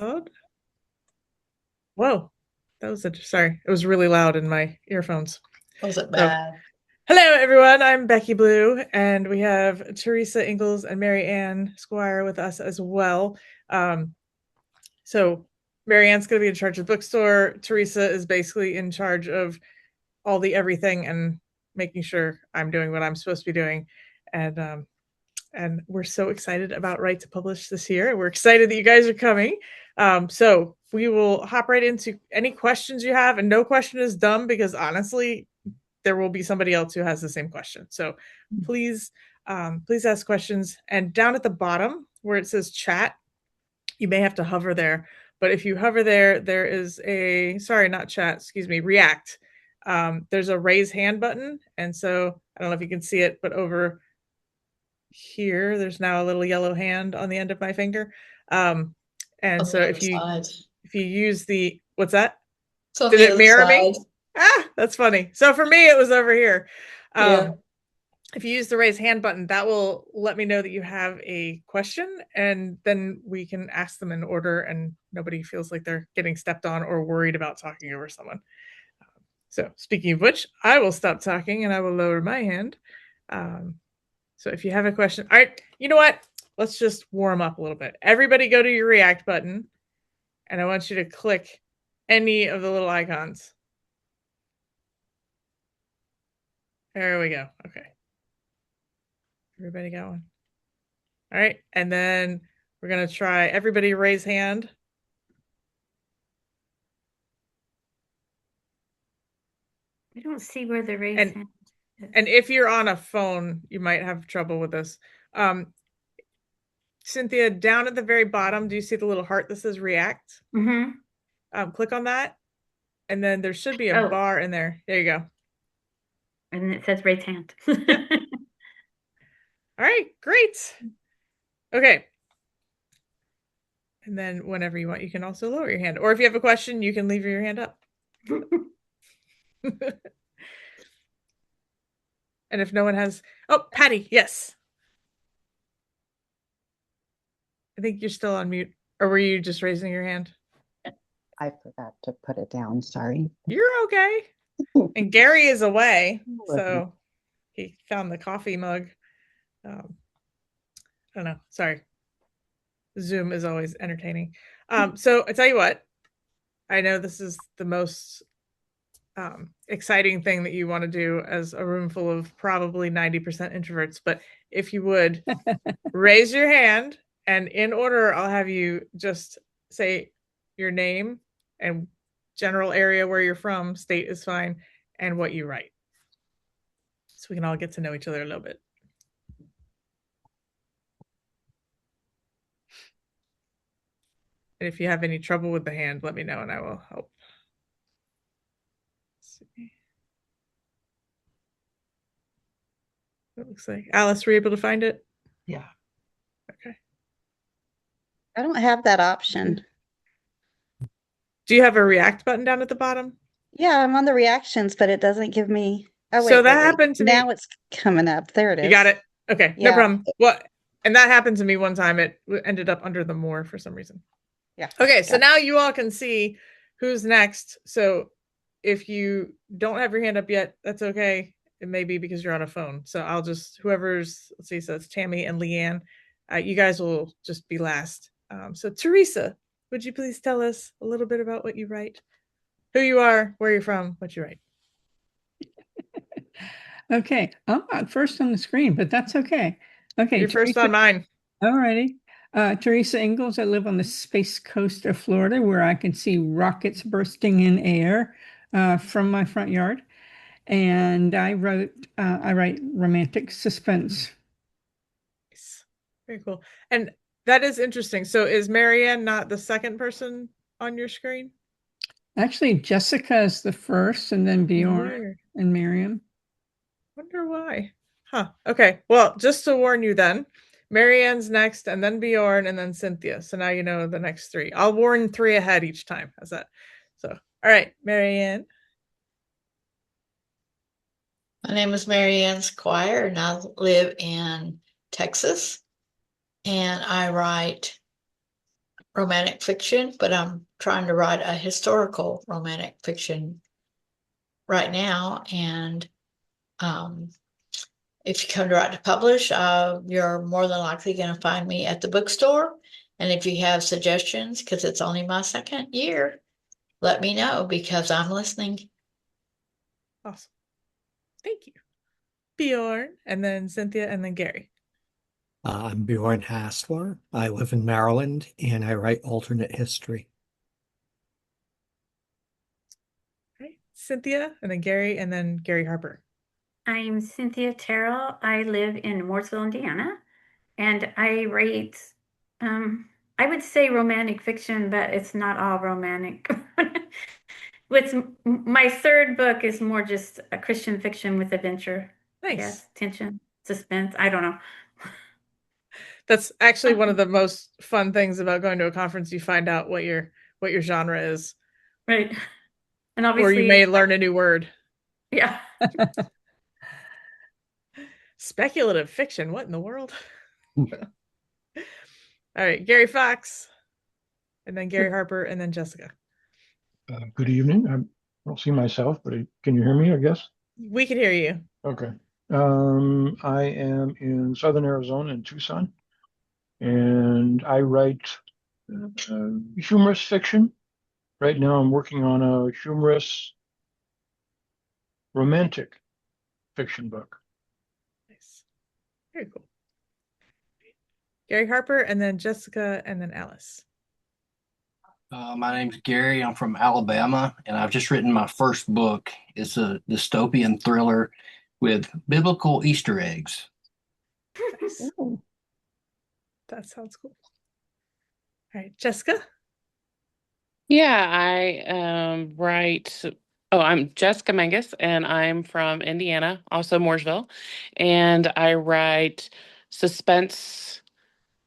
Loud? Whoa, that was sorry. It was really loud in my earphones. Was it So, bad? hello everyone. I'm Becky Blue, and we have Teresa Ingalls and Mary Ann Squire with us as well. Um, so, Mary Ann's going to be in charge of the bookstore. Teresa is basically in charge of all the everything and making sure I'm doing what I'm supposed to be doing. And we're so excited about Right to Publish this year. We're excited that you guys are coming. So we will hop right into any questions you have, and no question is dumb because honestly, there will be somebody else who has the same question. So please, please ask questions. And down at the bottom where it says chat, you may have to hover there. But if you hover there, there is a sorry, not chat, excuse me, React. There's a raise hand button, and so I don't know if you can see it, but over here. There's now a little yellow hand on the end of my finger. Um, and On so the other side. if you use the what's that? It's on Did the it other mirror side. me? Ah, that's funny. So for me, it was over here. Yeah. Um, if you use the raise hand button, that will let me know that you have a question, and then we can ask them in order, and nobody feels like they're getting stepped on or worried about talking over someone. So speaking of which, I will stop talking and I will lower my hand. Um, So if you have a question, all right, you know what? Let's just warm up a little bit. Everybody go to your React button, and I want you to click any of the little icons. There we go. Okay. Everybody got one. All right. And then we're going to try everybody raise hand. I don't see where the raise And hand is. and if you're on a phone, you might have trouble with this. Cynthia, down at the very bottom, do you see the little heart that says react? Mm-hmm. Click on that, and then there should be a Oh, bar in there. There you go. and it says raise hand. Yep. All right, great. Okay. And then whenever you want, you can also lower your hand. Or if you have a question, you can leave your hand up. And if no one has, oh, Patty, yes. I think you're still on mute. Or were you just raising your hand? I forgot to put it down. Sorry. You're okay. And Gary is away. So he found the coffee mug. I don't know. Sorry. Zoom is always entertaining. So I tell you what, I know this is the most exciting thing that you want to do as a room full of probably 90% introverts. But if you would raise your hand, and in order, I'll have you just say your name and general area where you're from, state is fine, and what you write. So we can all get to know each other a little bit. And if you have any trouble with the hand, let me know and I will help. It looks like Alice, were you able to find it? Yeah. Okay. I don't have that option. Do you have a react button down at the bottom? Yeah, I'm on the reactions, but it doesn't give me. Oh, So wait, that wait, wait. happened to Now me. it's coming up. There it You is. got it? Okay, no Yeah. problem. What? And that happened to me one time. It ended up under the more for some reason. Yeah. Okay, so Got it. now you all can see who's next. So if you don't have your hand up yet, that's okay. It may be because you're on a phone. So I'll just, whoever's, let's see, so it's Tammy and Leanne. You guys will just be last. So Teresa, would you please tell us a little bit about what you write? Who you are, where you're from, what you write? Okay, I'm not first on the screen, but that's okay. Okay, You're first Teresa. on mine. Alrighty. Teresa Ingalls. I live on the space coast of Florida, where I can see rockets bursting in air from my front yard. And I write romantic suspense. Nice. Very cool. And that is interesting. So is Marianne not the second person on your screen? Actually, Jessica is the first, and then Bjorn Weird. and Miriam. Wonder why. Huh. Okay. Well, just to warn you then, Marianne's next, and then Bjorn, and then Cynthia. So now you know the next three. I'll warn three ahead each time. How's that? So, all right, Marianne. My name is Mary Ann Squire, and I live in Texas. And I write romantic fiction, but I'm trying to write a historical romantic fiction right now. And if you come to write to publish, you're more than likely going to find me at the bookstore. And if you have suggestions, because it's only my second year, let me know because I'm listening. Awesome. Thank you. Bjorn, and then Cynthia, and then Gary. I'm Bjorn Hassler. I live in Maryland and I write alternate history. Right. Cynthia, and then Gary, and then Gary Harper. I'm Cynthia Terrell. I live in Mooresville, Indiana, and I write, I would say romantic fiction, but it's not all romantic. My third book is more just a Christian fiction with adventure. I Nice. guess, tension, suspense. I don't know. That's actually one of the most fun things about going to a conference. You find out what your genre is, Right. And or obviously, you may learn a new word. yeah. Speculative fiction. What in the world? All right, Gary Fox, and then Gary Harper, and then Jessica. Good evening. I don't see myself, but can you hear me, I guess? We can hear you. Okay. I am in Southern Arizona in Tucson, and I write humorous fiction. Right now, I'm working on a humorous romantic fiction book. Nice. Very cool. Gary Harper, and then Jessica, and then Alice. My name's Gary. I'm from Alabama, and I've just written my first book. It's a dystopian thriller with biblical Easter eggs. Nice. That sounds cool. All right, Jessica. Yeah, I write. Oh, I'm Jessica Mangus, and I'm from Indiana, also Mooresville, and I write suspense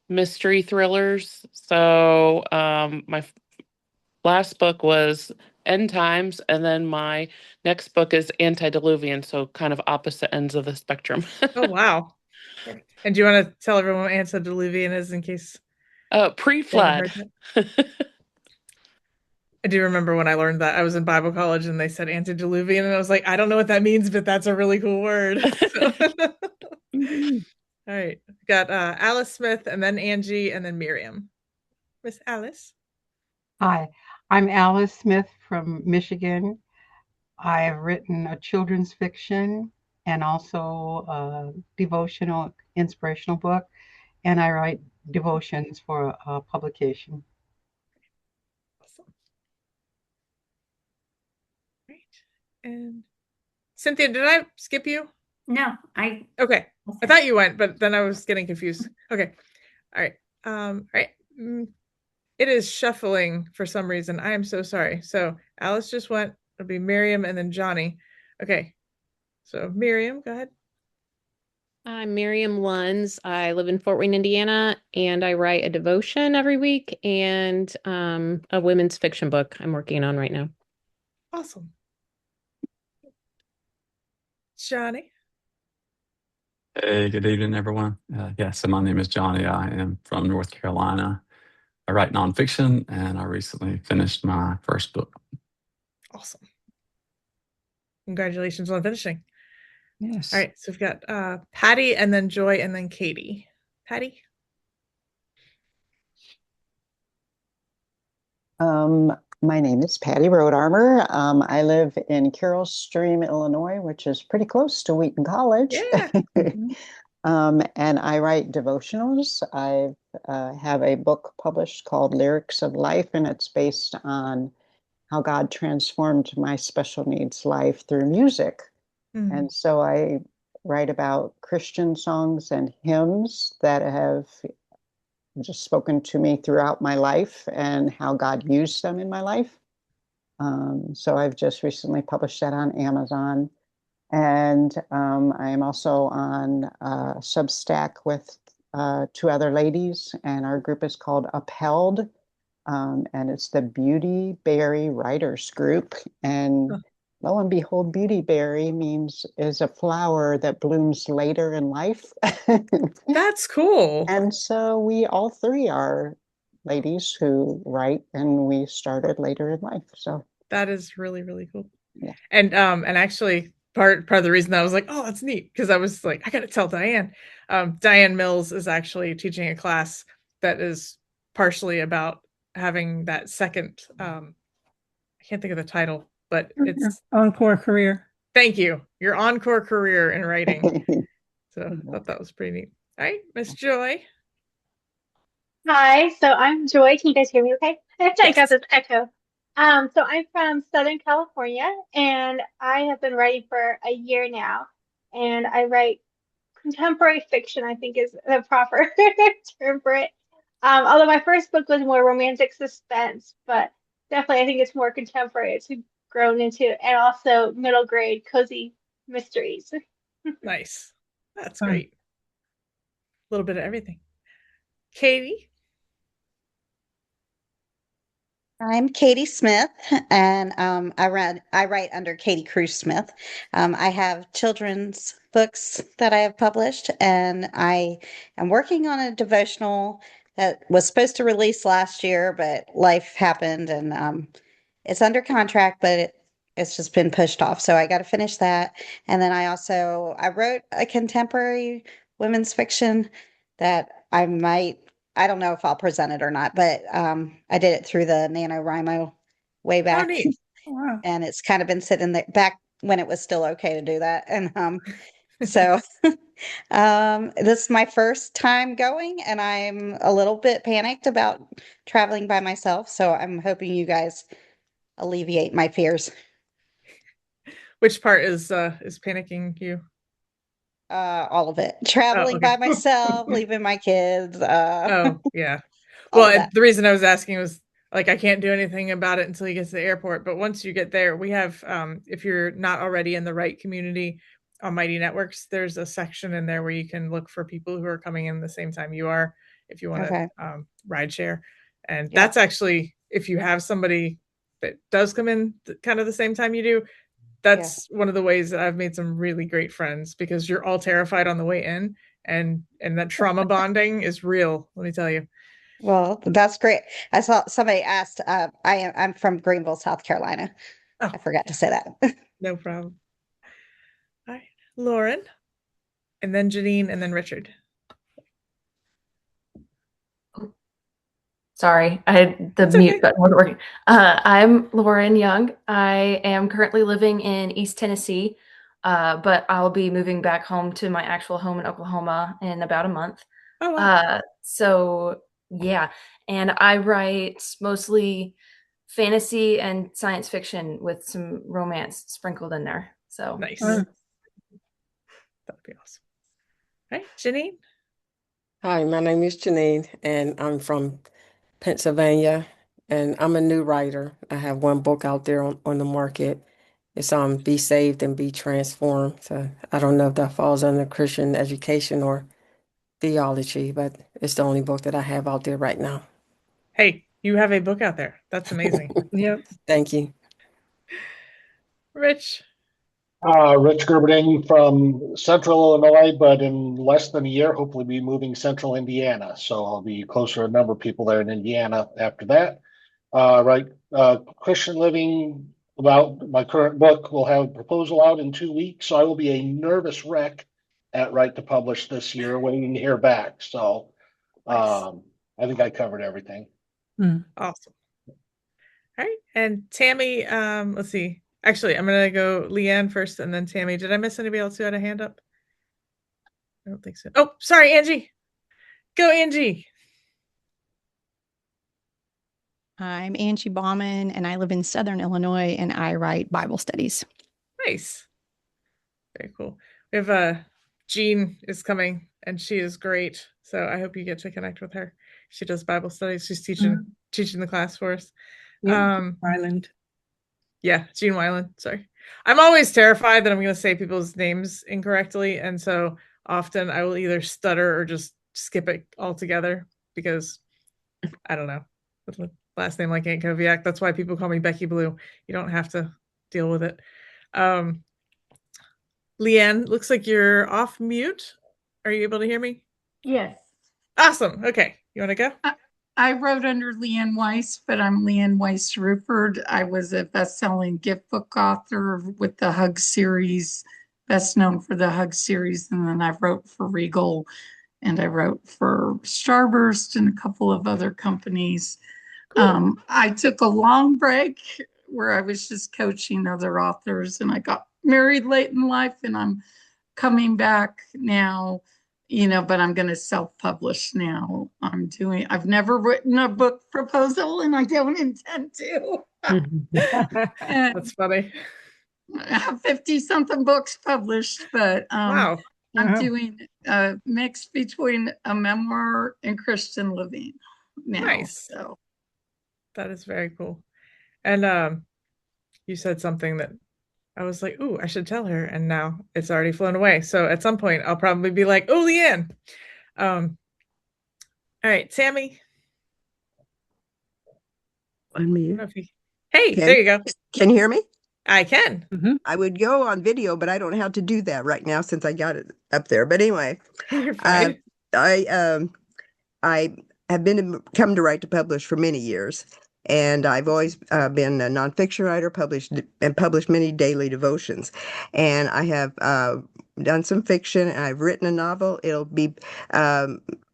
mystery thrillers. So, my last book was End Times, and then my next book is Antediluvian, so kind of opposite ends of the spectrum. Oh, wow. And do you want to tell everyone what antediluvian is in case they haven't Pre-flood. heard that? I do remember when I learned that. I was in Bible college and they said antediluvian, and I was like, I don't know what that means, but that's a really cool word. All right. We've got Alice Smith, and then Angie, and then Miriam. Miss Alice. Hi, I'm Alice Smith from Michigan. I have written a children's fiction and also a devotional, inspirational book, and I write devotions for a publication. Awesome. Great. And Cynthia, did I skip you? No, Okay. I thought you went, but then I was getting confused. Okay. All right. All right. It is shuffling for some reason. I am so sorry. So Alice just went. It'll be Miriam and then Johnny. Okay. So Miriam, go ahead. I'm Miriam Lunds. I live in Fort Wayne, Indiana, and I write a devotion every week and a women's fiction book I'm working on right now. Awesome. Johnny. Hey, good evening, everyone. So my name is Johnny. I am from North Carolina. I write nonfiction, and I recently finished my first book. Awesome. Congratulations on finishing. Yes. All right. So we've got Patty, and then Joy, and then Katie. Patty. My name is Patty Road Armor. I live in Carroll Stream, Illinois, which is pretty close to Wheaton College. Yeah. And I write devotionals. I have a book published called Lyrics of Life, and it's based on how God transformed my special needs life through music. And so I write about Christian songs and hymns that have just spoken to me throughout my life and how God used them in my life. So I've just recently published that on Amazon. And I am also on Substack with two other ladies, and our group is called Upheld, and it's the Beauty Berry Writers Group. And lo and behold, Beauty Berry is a flower that blooms later in life. That's cool. And so we all three are ladies who write, and we started later in life. So that is really, really cool. yeah. And actually part of the reason that I was like, oh, that's neat, because I was like, I gotta tell Diane. Diane Mills is actually teaching a class that is partially about having that second I can't think of the title, but it's Encore career. Thank you. Your encore career in writing. So I thought that was pretty neat. All right, Miss Joy. Hi, so I'm Joy. Can you guys hear me okay? I got Yes. this echo. So I'm from Southern California and I have been writing for a year now. And I write contemporary fiction, I think is the proper term for it. Although my first book was more romantic suspense, but definitely I think it's more contemporary. It's grown into, and also middle grade cozy mysteries. Nice. That's great. A little bit of everything. Katie. I'm Katie Smith, and I write under Katie Cruz Smith. I have children's books that I have published, and I am working on a devotional that was supposed to release last year, but life happened, and it's under contract, but it's just been pushed off. So I got to finish that, and then I wrote a contemporary women's fiction that I don't know if I'll present it or not, but I did it through the NaNoWriMo way Oh, back. neat. Oh, wow. And it's kind of been sitting there back when it was still okay to do that. And so this is my first time going, and I'm a little bit panicked about traveling by myself. So I'm hoping you guys alleviate my fears. Which part is panicking you? All of it. Traveling okay. by myself, leaving my kids. Oh, yeah. all of Well, that. the reason I was asking was like I can't do anything about it until you get to the airport. But once you get there, we have if you're not already in the right community on Mighty Networks, there's a section in there where you can look for people who are coming in the same time you are if you want to Okay. ride share. And Yeah. that's actually if you have somebody that does come in kind of the same time you do, that's one of the ways that I've made some really great friends because you're all terrified on the way in and that trauma bonding is real, let me tell you. Well, that's great. I saw somebody asked, I'm from Greenville, South Carolina. Oh, I forgot to say that. no problem. All right, Lauren, and then Janine, and then Richard. Sorry, I had the mute button wasn't working. I'm Lauren Young. I am currently living in East Tennessee, but I'll be moving back home to my actual home in Oklahoma in about a month. Oh, wow. So yeah, and I write mostly fantasy and science fiction with some romance sprinkled in there. So nice. That'd be awesome. All right, Janine. Hi, my name is Janine, and I'm from Pennsylvania, and I'm a new writer. I have one book out there on the market. It's Be Saved and Be Transformed. So I don't know if that falls under Christian education or theology, but it's the only book that I have out there right now. Hey, you have a book out there. That's amazing. Yep. Thank you. Rich. Rich Gerberding from Central Illinois, but in less than a year, hopefully be moving Central Indiana. So I'll be closer to a number of people there in Indiana after that. Christian Living, about my current book, will have a proposal out in 2 weeks. So I will be a nervous wreck at Right to Publish this year, waiting to hear back. So I think I covered everything. Awesome. All right. And Tammy, let's see. Actually, I'm going to go Leanne first and then Tammy. Did I miss anybody else who had a hand up? I don't think so. Oh, sorry, Angie. Go, Angie. I'm Angie Bauman, and I live in Southern Illinois, and I write Bible studies. Nice. Very cool. We have Jean is coming, and she is great. So I hope you get to connect with her. She does Bible studies. She's teaching the class for us. Island. Yeah, Jean Weiland. Sorry. I'm always terrified that I'm going to say people's names incorrectly. And so often I will either stutter or just skip it altogether because I don't know. With a last name like Aunt Koviak. That's why people call me Becky Blue. You don't have to deal with it. Leanne, looks like you're off mute. Are you able to hear me? Yes. Awesome. Okay. You want to go? I wrote under Leanne Weiss, but I'm Leanne Weiss Rupert. I was a best-selling gift book author with the Hug series, best known for the Hug series, and then I wrote for Regal, and I wrote for Starburst and a couple of other companies. I took a long break where I was just coaching other authors, and I got married late in life, and I'm coming back now, but I'm going to self-publish now. I've never written a book proposal, and I don't intend to. That's funny. I have 50 something books published, but Wow. I'm doing a mix between a memoir and Christian living now. Nice. So that is very cool. And you said something that I was like, ooh, I should tell her. And now it's already flown away. So at some point I'll probably be like, oh, Leanne. All right, Sammy. Unmute. Hey, there you go. Can you hear me? I can. I would go on video, but I don't know how to do that right now since I got it up there. But anyway, You're fine. I have come to Write to Publish for many years, and I've always been a nonfiction writer, published many daily devotions, and I have done some fiction, and I've written a novel. It'll be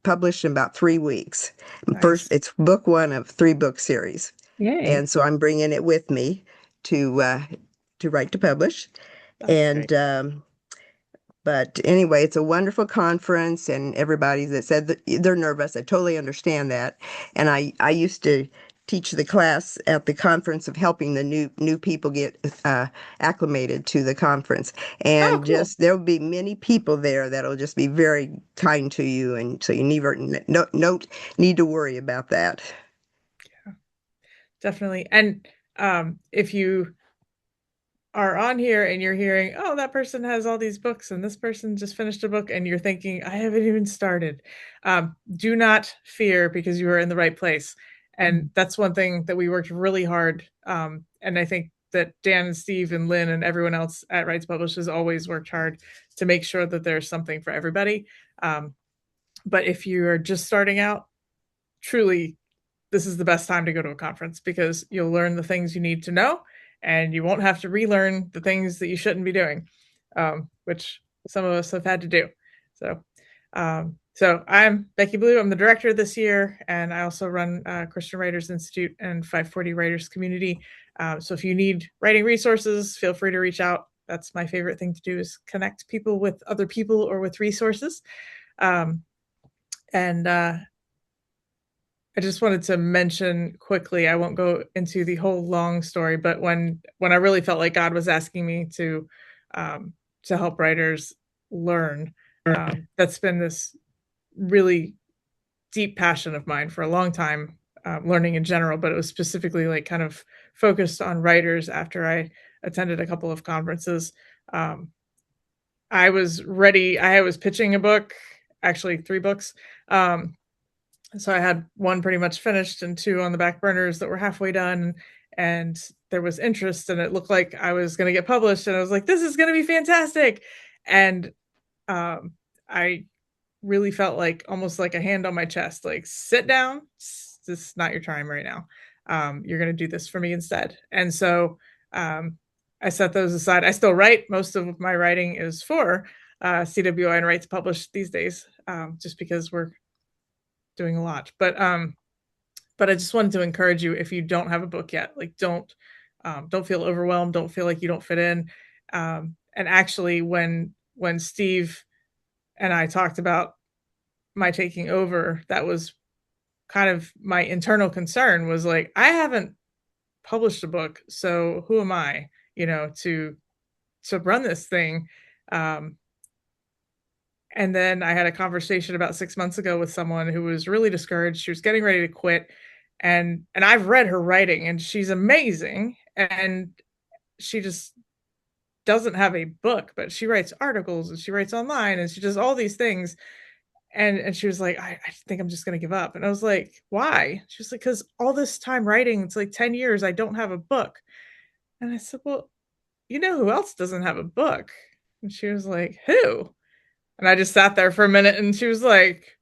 published in about 3 weeks. Nice. First, it's book 1 of 3-book series. Yay. And so I'm bringing it with me to Write to Publish. That's and but anyway, it's a wonderful conference, and everybody that said that they're nervous, I totally understand that. And I used to teach the class at the conference of helping the new people get acclimated to the conference. And cool. There'll be many people there that'll just be very kind to you, and so you never don't need to worry about that. Definitely. And if you are on here and you're hearing, oh, that person has all these books and this person just finished a book, and you're thinking, I haven't even started. Do not fear, because you are in the right place. And that's one thing that we worked really hard. And I think that Dan and Steve and Lynn and everyone else at Write to Publish has always worked hard to make sure that there's something for everybody. But if you're just starting out, truly, this is the best time to go to a conference, because you'll learn the things you need to know, and you won't have to relearn the things that you shouldn't be doing, which some of us have had to do. So I'm Becky Blue. I'm the director this year, and I also run Christian Writers Institute and 540 Writers Community. So if you need writing resources, feel free to reach out. That's my favorite thing to do, is connect people with other people or with resources. I just wanted to mention quickly, I won't go into the whole long story, but when I really felt like God was asking me to help writers learn, that's been this really deep passion of mine for a long time, learning in general, but it was specifically like kind of focused on writers after I attended a couple of conferences. I was ready. I was pitching a book, actually 3 books. So I had 1 pretty much finished and 2 on the back burners that were halfway done, and there was interest, and it looked like I was going to get published, and I was like, this is going to be fantastic. And I really felt like almost like a hand on my chest, like, sit down. This is not your time right now. You're going to do this for me instead. And so I set those aside. I still write. Most of my writing is for CWI and Write to Publish these days, just because we're doing a lot. But I just wanted to encourage you, if you don't have a book yet, like, don't feel overwhelmed. Don't feel like you don't fit in. And actually, when Steve and I talked about my taking over, that was kind of my internal concern, was like, I haven't published a book, so who am I, to run this thing? And then I had a conversation about 6 months ago with someone who was really discouraged. She was getting ready to quit. And I've read her writing, and she's amazing. And she just doesn't have a book, but she writes articles, and she writes online, and she does all these things. And she was like, I think I'm just going to give up. And I was like, why? She was like, because all this time writing, it's like 10 years, I don't have a book. And I said, well, you know who else doesn't have a book? And she was like, who? And I just sat there for a minute, and she was like,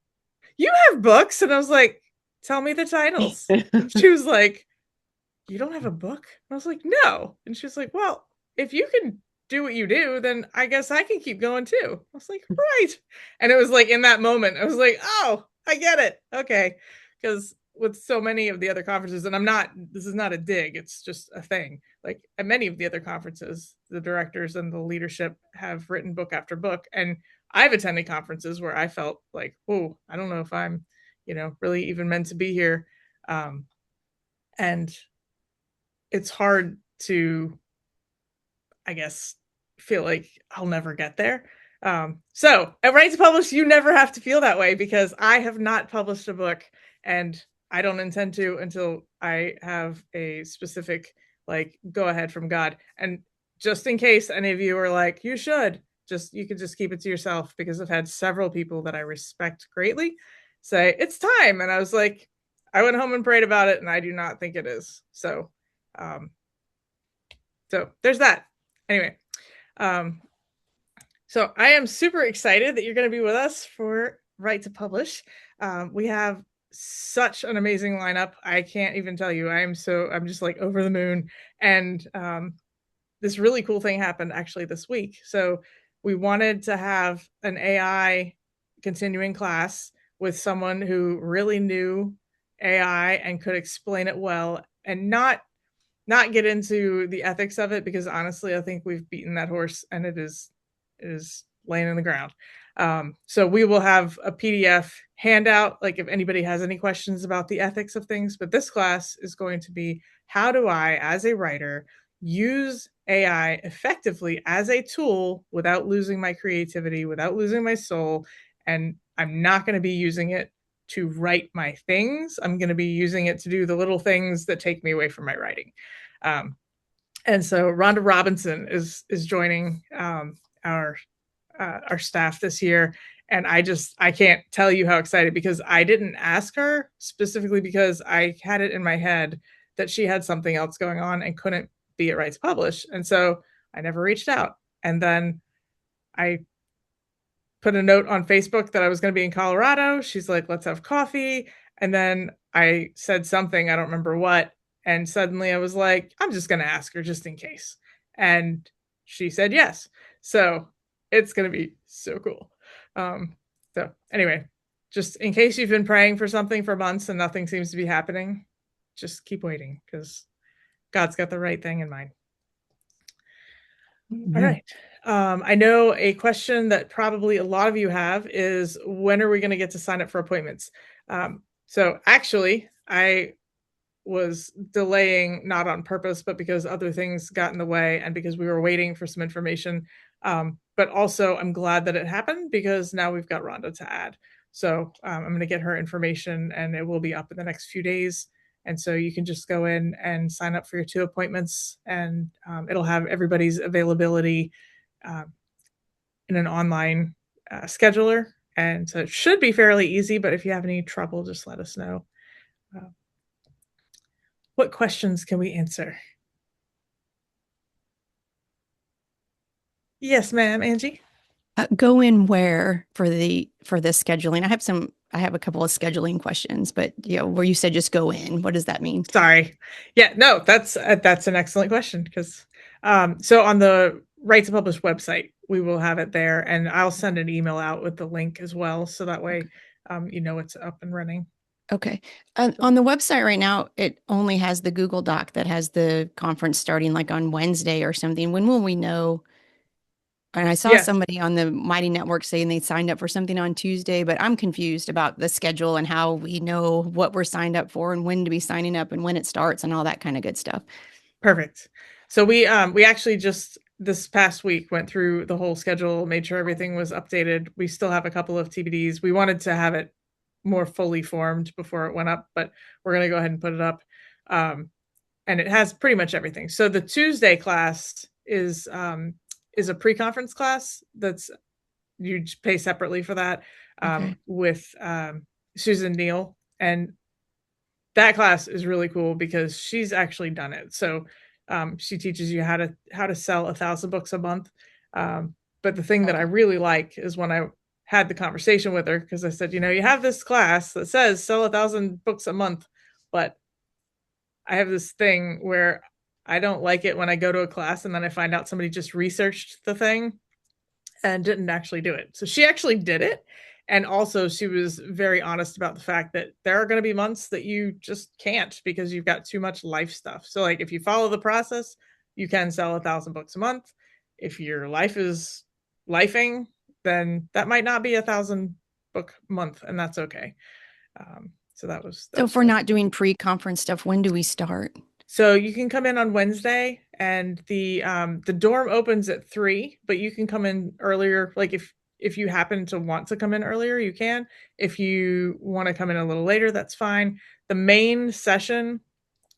you have books? And I was like, tell me the titles. And she was like, you don't have a book? I was like, no. And she was like, well, if you can do what you do, then I guess I can keep going too. I was like, right. And it was like in that moment, I was like, oh, I get it. Okay. Because with so many of the other conferences, and this is not a dig, it's just a thing. Like at many of the other conferences, the directors and the leadership have written book after book. And I've attended conferences where I felt like, oh, I don't know if I'm, really even meant to be here. And it's hard to, I guess, feel like I'll never get there. So at Right to Publish, you never have to feel that way because I have not published a book and I don't intend to until I have a specific go ahead from God. And just in case any of you are like, you should, you could just keep it to yourself, because I've had several people that I respect greatly say it's time. And I was like, I went home and prayed about it and I do not think it is. So there's that. Anyway, so I am super excited that you're going to be with us for Right to Publish. We have such an amazing lineup. I can't even tell you. I'm just like over the moon. And this really cool thing happened actually this week. So we wanted to have an AI continuing class with someone who really knew AI and could explain it well, and not get into the ethics of it, because honestly, I think we've beaten that horse and it is laying in the ground. So we will have a PDF handout, like if anybody has any questions about the ethics of things. But this class is going to be, how do I, as a writer, use AI effectively as a tool without losing my creativity, without losing my soul? And I'm not going to be using it to write my things. I'm going to be using it to do the little things that take me away from my writing. And so Rhonda Robinson is joining our staff this year. And I can't tell you how excited, because I didn't ask her specifically because I had it in my head that she had something else going on and couldn't be at Right to Publish. And so I never reached out. And then I put a note on Facebook that I was going to be in Colorado. She's like, let's have coffee. And then I said something, I don't remember what. And suddenly I was like, I'm just going to ask her just in case. And she said yes. So it's going to be so cool. So anyway, just in case you've been praying for something for months and nothing seems to be happening, just keep waiting, because God's got the right thing in mind. All right. I know a question that probably a lot of you have is, when are we going to get to sign up for appointments? So actually, I was delaying, not on purpose, but because other things got in the way and because we were waiting for some information. But also, I'm glad that it happened, because now we've got Rhonda to add. So I'm going to get her information and it will be up in the next few days. And so you can just go in and sign up for your 2 appointments, and it'll have everybody's availability in an online scheduler. And so it should be fairly easy, but if you have any trouble, just let us know. What questions can we answer? Yes, ma'am, Angie. Go in where for the scheduling? I have a couple of scheduling questions, but where you said just go in, what does that mean? Sorry. Yeah, no, that's an excellent question, because so on the Right to Publish website, we will have it there, and I'll send an email out with the link as well, so that way it's up and running. Okay. On the website right now, it only has the Google Doc that has the conference starting like on Wednesday or something. When will we know? And I saw somebody on the Mighty Network saying they signed up for something on Tuesday, but I'm confused about the schedule and how we know what we're signed up for and when to be signing up and when it starts and all that kind of good stuff. Perfect. So we actually just this past week went through the whole schedule, made sure everything was updated. We still have a couple of TBDs. We wanted to have it more fully formed before it went up, but we're going to go ahead and put it up. And it has pretty much everything. So the Tuesday class is a pre-conference class that's, you pay separately for that, with Susan Neal. And that class is really cool because she's actually done it. So she teaches you how to sell 1,000 books a month. But the thing that I really like is when I had the conversation with her because I said, you have this class that says sell 1,000 books a month, but I have this thing where I don't like it when I go to a class and then I find out somebody just researched the thing and didn't actually do it. So she actually did it. And also she was very honest about the fact that there are going to be months that you just can't because you've got too much life stuff. So like if you follow the process, you can sell 1,000 books a month. If your life is lifing, then that might not be 1,000 book month, and that's okay. So that was. So if we're not doing pre-conference stuff, when do we start? So you can come in on Wednesday, and the dorm opens at 3, but you can come in earlier. Like if you happen to want to come in earlier, you can. If you want to come in a little later, that's fine. The main session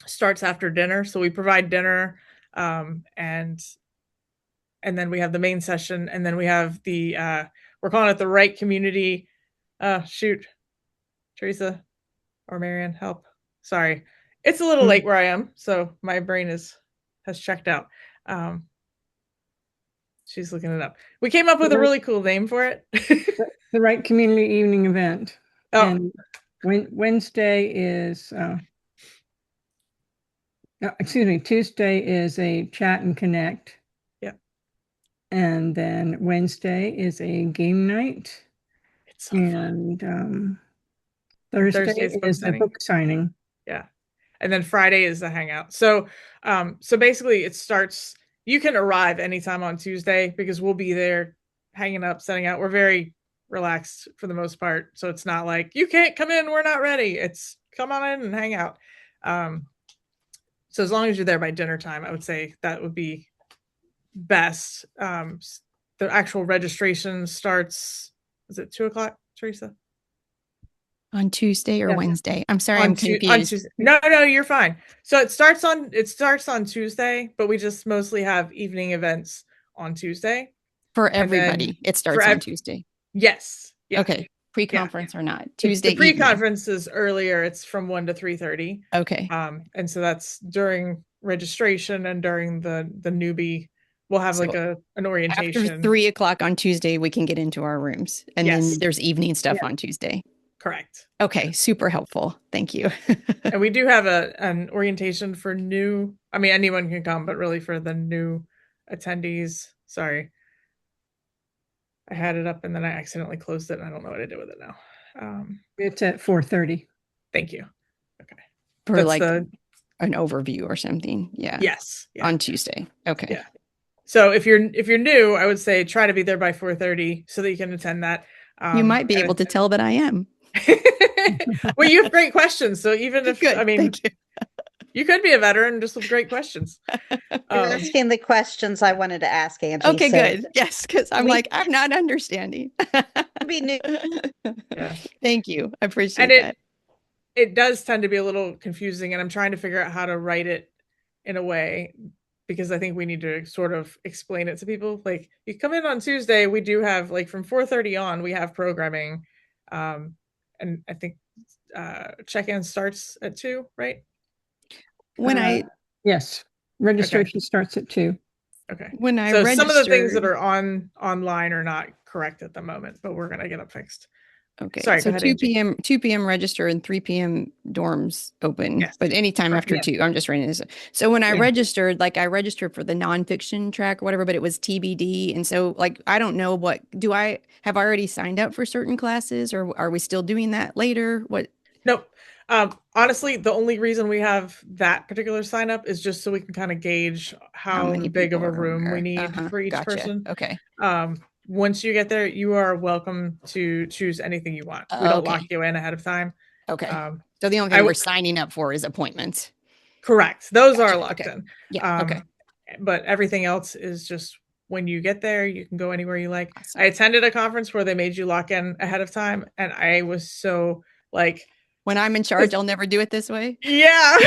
starts after dinner, so we provide dinner, and then we have the main session, and then we have the we're calling it the Right Community. Shoot, Teresa or Marianne, help. Sorry. It's a little late where I am, so my brain has checked out. She's looking it up. We came up with a really cool name for it. The Right Community Evening Event. Oh. And Wednesday is, Tuesday is a chat and connect. Yeah. And then Wednesday is a game night. It's so fun. Thursday is the book signing. Yeah. And then Friday is the hangout. So basically it starts, you can arrive anytime on Tuesday because we'll be there hanging up, setting out. We're very relaxed for the most part. So it's not like you can't come in, we're not ready. It's come on in and hang out. So as long as you're there by dinner time, I would say that would be best. The actual registration starts, is it 2:00, Teresa? On Tuesday or Wednesday? I'm sorry, I'm confused. No, you're fine. So it starts on Tuesday, but we just mostly have evening events on Tuesday. For everybody, it starts on Tuesday. Yes. Yeah. Okay. Pre-conference or not? Tuesday The pre-conference is earlier. It's from 1 to 3:30. Okay. And so that's during registration and during the newbie. We'll have like an orientation. After 3:00 on Tuesday, we can get into our rooms, and then there's evening stuff on Tuesday. Correct. Okay, super helpful. Thank you. And we do have an orientation for new, I mean, anyone can come, but really for the new attendees. Sorry. I had it up and then I accidentally closed it and I don't know what I did with it now. It's at 4:30. Thank you. Okay. For that's like an overview or something. Yeah. Yes. Yeah. On Tuesday. Okay. Yeah. So if you're new, I would say try to be there by 4:30 so that you can attend that. You might be able to tell that I am. Well, you have great questions. So even if, Good, I mean, you could be a veteran just with great questions. You're asking the questions I wanted to ask, Angie. Okay, good. Yes, because I'm I'm not understanding. Be new. Yeah. Thank you. I appreciate that. It does tend to be a little confusing, and I'm trying to figure out how to write it in a way because I think we need to sort of explain it to people. Like you come in on Tuesday, we do have like from 4:30 on, we have programming. And I think check-in starts at 2, right? Yes, registration starts at 2. Okay. When I registered, some of the things that are online are not correct at the moment, but we're gonna get them fixed. Okay. Sorry. So go ahead, 2 Angie. p.m. 2 p.m. register and 3 p.m. dorms open, but anytime after 2. I'm just writing this. So when I registered, like I registered for the nonfiction track or whatever, but it was TBD, and so like I don't know what do I have already signed up for certain classes, or are we still doing that later? What? Nope. Honestly, the only reason we have that particular sign up is just so we can kind of gauge how many big of a people are room we there. need for each Gotcha. person. Okay. Once you get there, you are welcome to choose anything you want. We don't lock you in ahead of time. Okay. So the only thing we're signing up for is appointments. Correct. Those are locked in. Yeah. Okay. But everything else is just when you get there, you can go anywhere you like. Awesome. I attended a conference where they made you lock in ahead of time, and I was so like, when I'm in charge, I'll never do it this way. Yeah,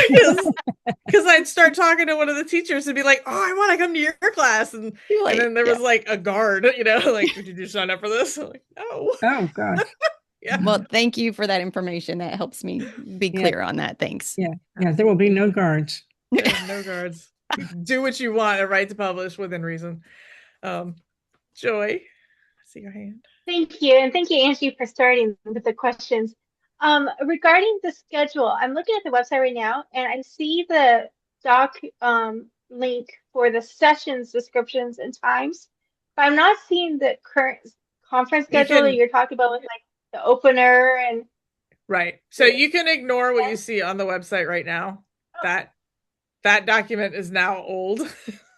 because I'd start talking to one of the teachers and be like, "Oh, I want to come to your class," and then there was like a guard, like, "Did you sign up for this?" I'm like, "No." Oh gosh. Yeah. Well, thank you for that information. That helps me be clear on that. Thanks. Yeah. There will be no guards. No guards. You can do what you want. A right to publish within reason. Joy, I see your hand. Thank you. And thank you, Angie, for starting with the questions. Regarding the schedule, I'm looking at the website right now and I see the doc link for the sessions, descriptions, and times, but I'm not seeing the current conference schedule that you're talking about with like the opener and right. So you can ignore what you see on the website right now. That document is now old.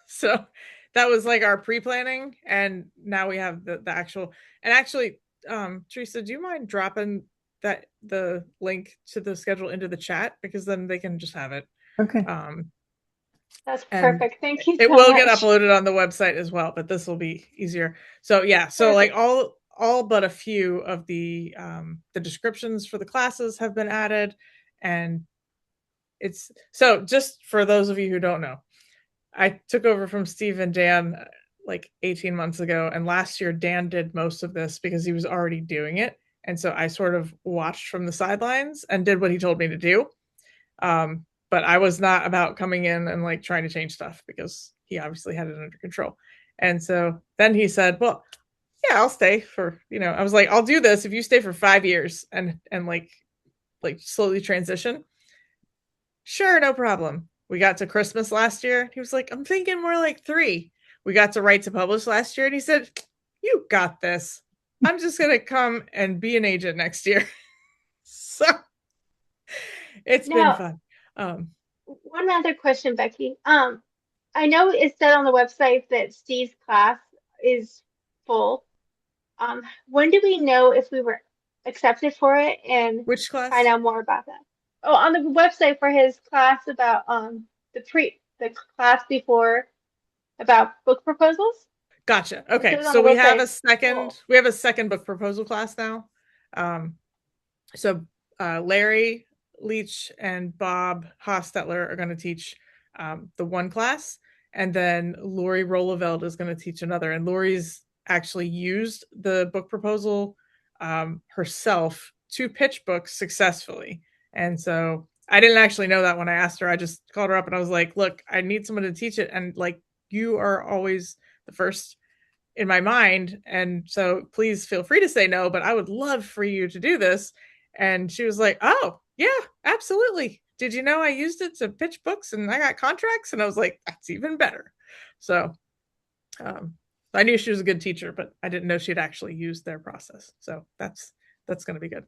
So that was like our pre-planning, and now we have the actual. And actually, Teresa, do you mind dropping the link to the schedule into the chat, because then they can just have it. Okay. That's perfect. Thank you so much. It will get uploaded on the website as well, but this will be easier. So yeah, so like all but a few of the descriptions for the classes have been added, and it's so just for those of you who don't know, I took over from Steve and Dan like 18 months ago, and last year Dan did most of this because he was already doing it, and so I sort of watched from the sidelines and did what he told me to do. But I was not about coming in and like trying to change stuff, because he obviously had it under control. And so then he said, well, yeah, I'll stay for, I was like, I'll do this if you stay for 5 years and like slowly transition. Sure, no problem. We got to Christmas last year. He was like, I'm thinking more like 3. We got to write to publish last year, and he said, you got this. I'm just going to come and be an agent next year. So it's been fun. One other question, Becky. I know it said on the website that Steve's class is full. When do we know if we were accepted for it, and which class? Find out more about that. Oh, on the website for his class about the class before about book proposals. Gotcha. Okay, so we have a second book proposal class now. So Larry Leach and Bob Hostetler are going to teach the one class, and then Lori Rolleveld is going to teach another. And Lori's actually used the book proposal herself to pitch books successfully. And so I didn't actually know that when I asked her. I just called her up and I was like, look, I need someone to teach it. And like, you are always the first in my mind. And so please feel free to say no, but I would love for you to do this. And she was like, oh, yeah, absolutely. Did you know I used it to pitch books and I got contracts? And I was like, that's even better. So I knew she was a good teacher, but I didn't know she'd actually used their process. So that's going to be good.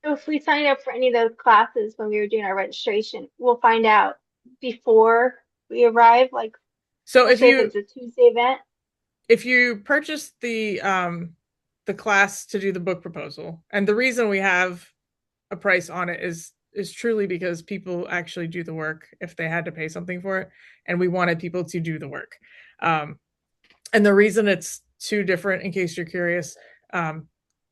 So if we sign up for any of those classes when we were doing our registration, we'll find out before we arrive. Like, so if it's a Tuesday event, if you purchase the class to do the book proposal, and the reason we have a price on it is truly because people actually do the work if they had to pay something for it, and we wanted people to do the work. And the reason it's 2 different, in case you're curious,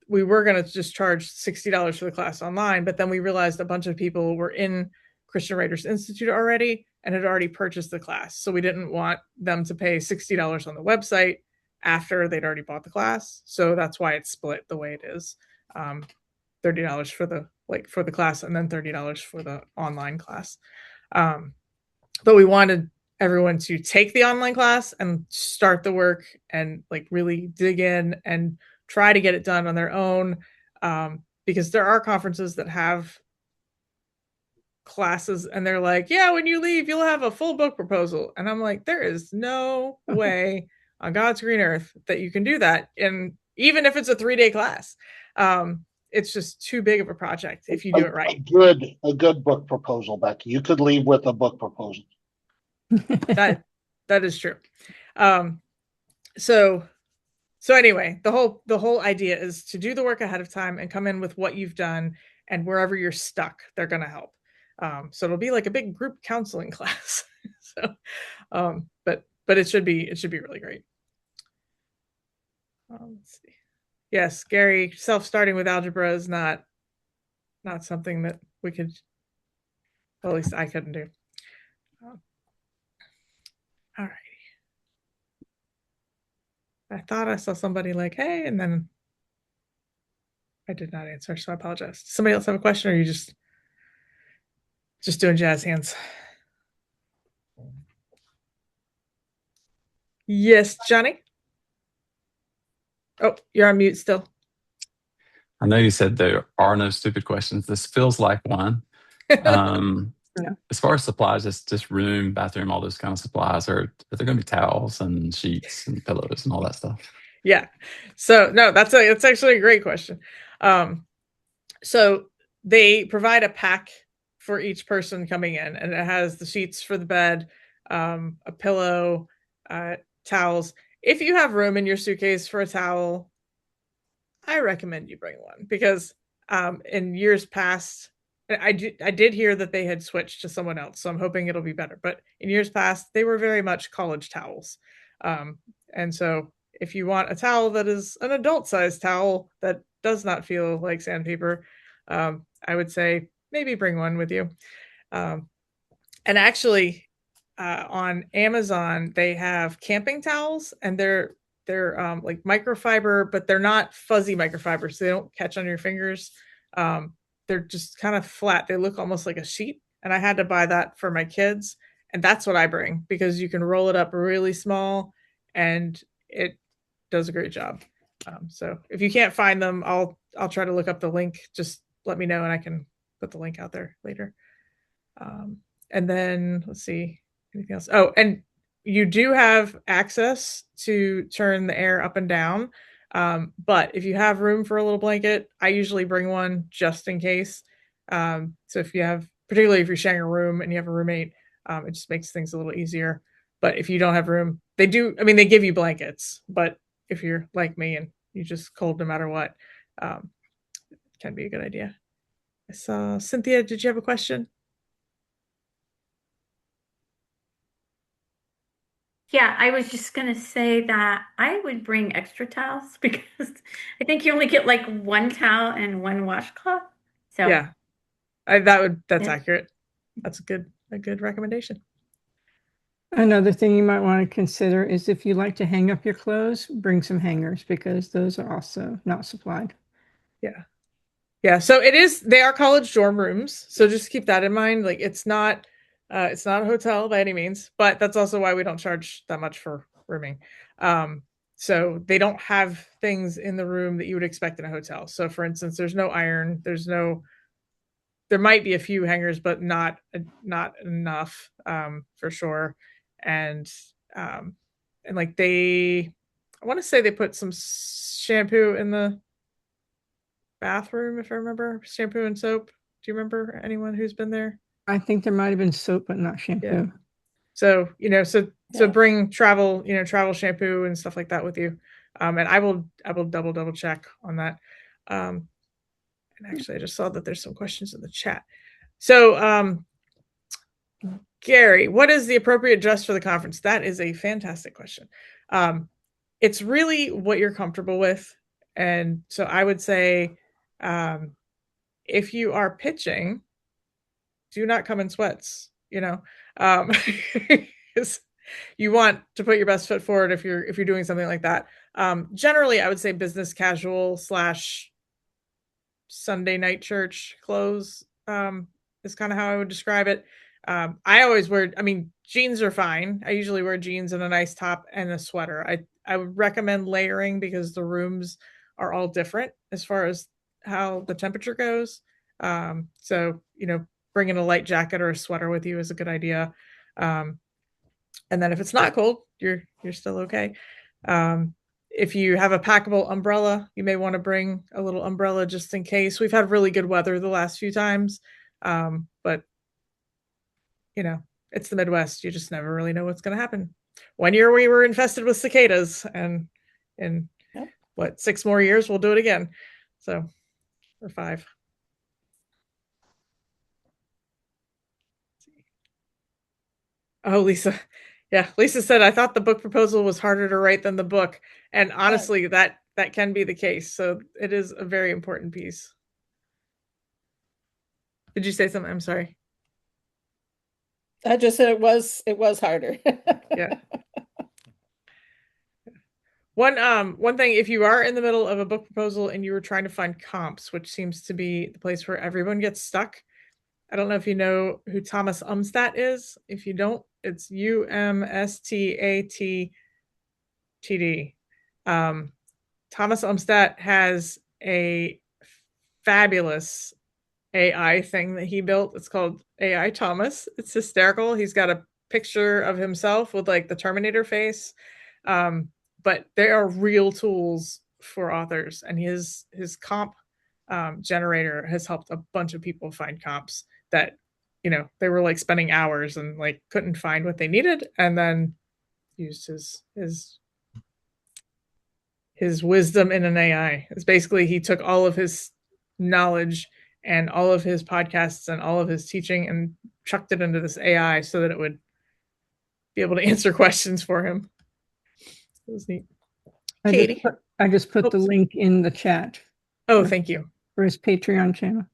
we were going to just charge $60 for the class online, but then we realized a bunch of people were in Christian Writers Institute already and had already purchased the class. So we didn't want them to pay $60 on the website after they'd already bought the class. So that's why it's split the way it is. $30 for the class, and then $30 for the online class. But we wanted everyone to take the online class and start the work and like really dig in and try to get it done on their own, because there are conferences that have classes and they're like, yeah, when you leave, you'll have a full book proposal. And I'm like, there is no way on God's green earth that you can do that. And even if it's a 3-day class, it's just too big of a project if you do it right. A good book proposal, Becky. You could leave with a book proposal. That is true. So anyway, the whole idea is to do the work ahead of time and come in with what you've done, and wherever you're stuck, they're going to help. So it'll be like a big group counseling class. So, but it should be really great. Let's see. Yes, Gary, self-starting with algebra is not something that we could, well, at least I couldn't do. All right. I thought I saw somebody like, hey, and then I did not answer, so I apologize. Does somebody else have a question, or are you just doing jazz hands? Yes, Johnny? Oh, you're on mute still. I know you said there are no stupid questions. This feels like one. As far as supplies, it's just room, bathroom, all those kind of supplies. Are there going to be towels and sheets and pillows and all that stuff? Yeah. So no, it's actually a great question. So they provide a pack for each person coming in, and it has the sheets for the bed, a pillow, towels. If you have room in your suitcase for a towel, I recommend you bring one because in years past, I did hear that they had switched to someone else, so I'm hoping it'll be better. But in years past, they were very much college towels, and so if you want a towel that is an adult-sized towel that does not feel like sandpaper, I would say maybe bring one with you. And actually, on Amazon, they have camping towels, and they're like microfiber, but they're not fuzzy microfiber, so they don't catch on your fingers. They're just kind of flat. They look almost like a sheet, and I had to buy that for my kids, and that's what I bring because you can roll it up really small, and it does a great job. So if you can't find them, I'll try to look up the link. Just let me know, and I can put the link out there later. And then let's see anything else. Oh, and you do have access to turn the air up and down. But if you have room for a little blanket, I usually bring one just in case. So if you have, particularly if you're sharing a room and you have a roommate, it just makes things a little easier. But if you don't have room, they do, I mean, they give you blankets, but if you're like me and you just cold no matter what, it can be a good idea. I saw Cynthia, did you have a question? Yeah, I was just going to say that I would bring extra towels because I think you only get like one towel and one washcloth. So Yeah, that's Yeah. accurate. That's a good recommendation. Another thing you might want to consider is if you like to hang up your clothes, bring some hangers because those are also not supplied. Yeah. Yeah, so they are college dorm rooms, so just keep that in mind. Like it's not a hotel by any means, but that's also why we don't charge that much for rooming. So they don't have things in the room that you would expect in a hotel. So for instance, there's no iron, there might be a few hangers, but not enough for sure. And um and like I want to say they put some shampoo in the bathroom, if I remember, shampoo and soap. Do you remember anyone who's been there? I think there might have been soap, but not shampoo. Yeah. So, so bring travel shampoo and stuff like that with you. And I will double check on that. And actually I just saw that there's some questions in the chat. So, Gary, what is the appropriate dress for the conference? That is a fantastic question. It's really what you're comfortable with. And so I would say, if you are pitching, do not come in sweats, um, you want to put your best foot forward if you're doing something like that. Generally, I would say business casual / Sunday night church clothes is kind of how I would describe it. I always I mean, jeans are fine. I usually wear jeans and a nice top and a sweater. I would recommend layering because the rooms are all different as far as how the temperature goes. So, bringing a light jacket or a sweater with you is a good idea. And then if it's not cold, you're still okay. If you have a packable umbrella, you may want to bring a little umbrella just in case. We've had really good weather the last few times, but it's the Midwest. You just never really know what's going to happen. One year we were infested with cicadas, and in 6 more years we'll do it again. So, or 5. Oh, Lisa. Yeah, Lisa said, I thought the book proposal was harder to write than the book. And honestly, that can be the case. So it is a very important piece. Did you say something? I'm sorry. I just said it was harder. Yeah. One thing, if you are in the middle of a book proposal and you were trying to find comps, which seems to be the place where everyone gets stuck. I don't know if you know who Thomas Umstattd is. If you don't, it's Umstatd. Thomas Umstattd has a fabulous AI thing that he built. It's called AI Thomas. It's hysterical. He's got a picture of himself with like the Terminator face. But they are real tools for authors, and his comp generator has helped a bunch of people find comps that, you know, they were like spending hours and like couldn't find what they needed, and then used his wisdom in an AI. It's basically he took all of his knowledge and all of his podcasts and all of his teaching and chucked it into this AI so that it would be able to answer questions for him. It was neat. Katie? I just put the link in the chat. Oh, thank you. For his Patreon channel.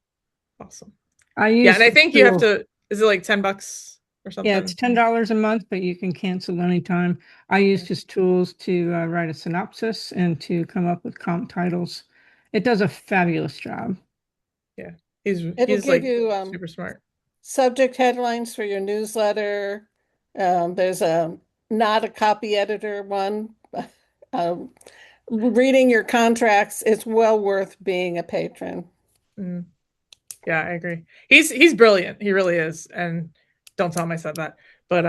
Awesome. Yeah, and I think you have to, is it like $10 or something? Yeah, it's $10 a month, but you can cancel anytime. I used his tools to write a synopsis and to come up with comp titles. It does a fabulous job. Yeah, It'll he's give like you super smart. Subject headlines for your newsletter. There's a not a copy editor one. Reading your contracts, it's well worth being a patron. Mm. Yeah, I agree. He's brilliant. He really is. And don't tell him I said that. But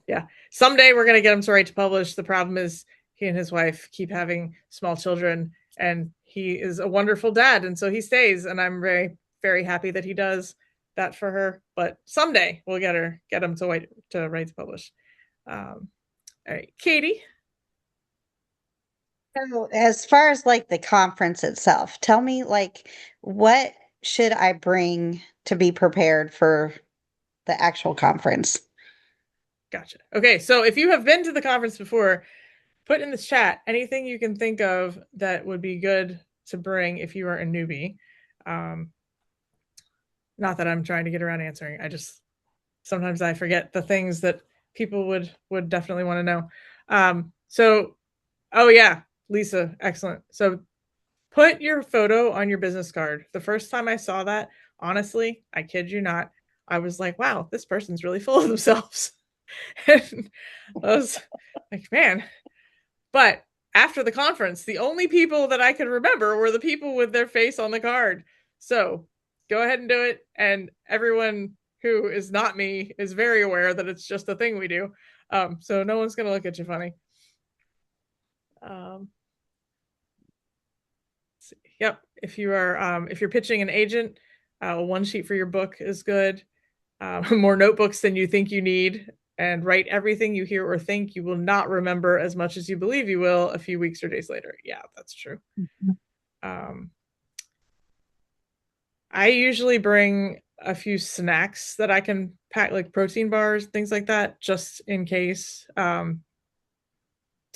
yeah, someday we're gonna get him to write to publish. The problem is he and his wife keep having small children, and he is a wonderful dad, and so he stays. And I'm very, very happy that he does that for her. But someday we'll get him to write to publish. All right, Katie. So as far as like the conference itself, tell me like what should I bring to be prepared for the actual conference? Gotcha. Okay, so if you have been to the conference before, put in the chat anything you can think of that would be good to bring if you are a newbie. Not that I'm trying to get around answering. I just sometimes I forget the things that people would definitely want to know. So, oh yeah, Lisa, excellent. So put your photo on your business card. The first time I saw that, honestly, I kid you not, I was like, wow, this person's really full of themselves. And I was like, man. But after the conference, the only people that I could remember were the people with their face on the card. So go ahead and do it. And everyone who is not me is very aware that it's just a thing we do. So no one's going to look at you funny. Yep. If you're pitching an agent, one sheet for your book is good. More notebooks than you think you need, and write everything you hear or think. You will not remember as much as you believe you will a few weeks or days later. Yeah, that's true. I usually bring a few snacks that I can pack, like protein bars, things like that, just in case, to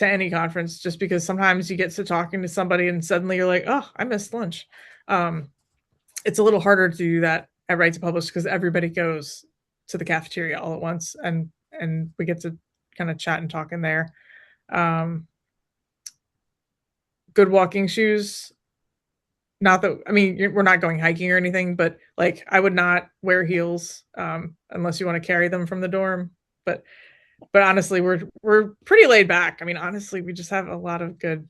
any conference, just because sometimes you get to talking to somebody and suddenly you're like, oh, I missed lunch. It's a little harder to do that at Write to Publish because everybody goes to the cafeteria all at once, and we get to kind of chat and talk in there. Good walking shoes. Not that, I mean, we're not going hiking or anything, but like I would not wear heels unless you want to carry them from the dorm. But honestly, we're pretty laid back. I mean, honestly, we just have a lot of good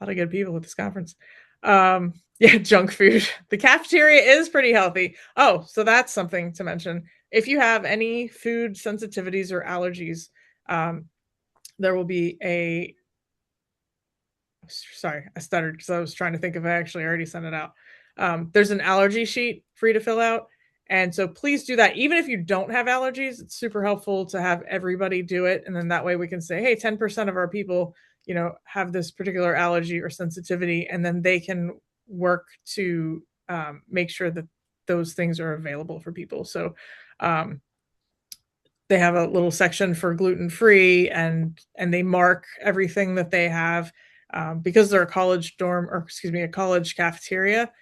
people at this conference. Yeah, junk food. The cafeteria is pretty healthy. Oh, so that's something to mention. If you have any food sensitivities or allergies, there will be sorry, I stuttered because I was trying to think if I actually already sent it out. There's an allergy sheet for you to fill out. And so please do that. Even if you don't have allergies, it's super helpful to have everybody do it. And then that way we can say, hey, 10% of our people, you know, have this particular allergy or sensitivity, and then they can work to make sure that those things are available for people. So they have a little section for gluten-free, and they mark everything that they have. Because they're a college dorm, or excuse me, a college cafeteria,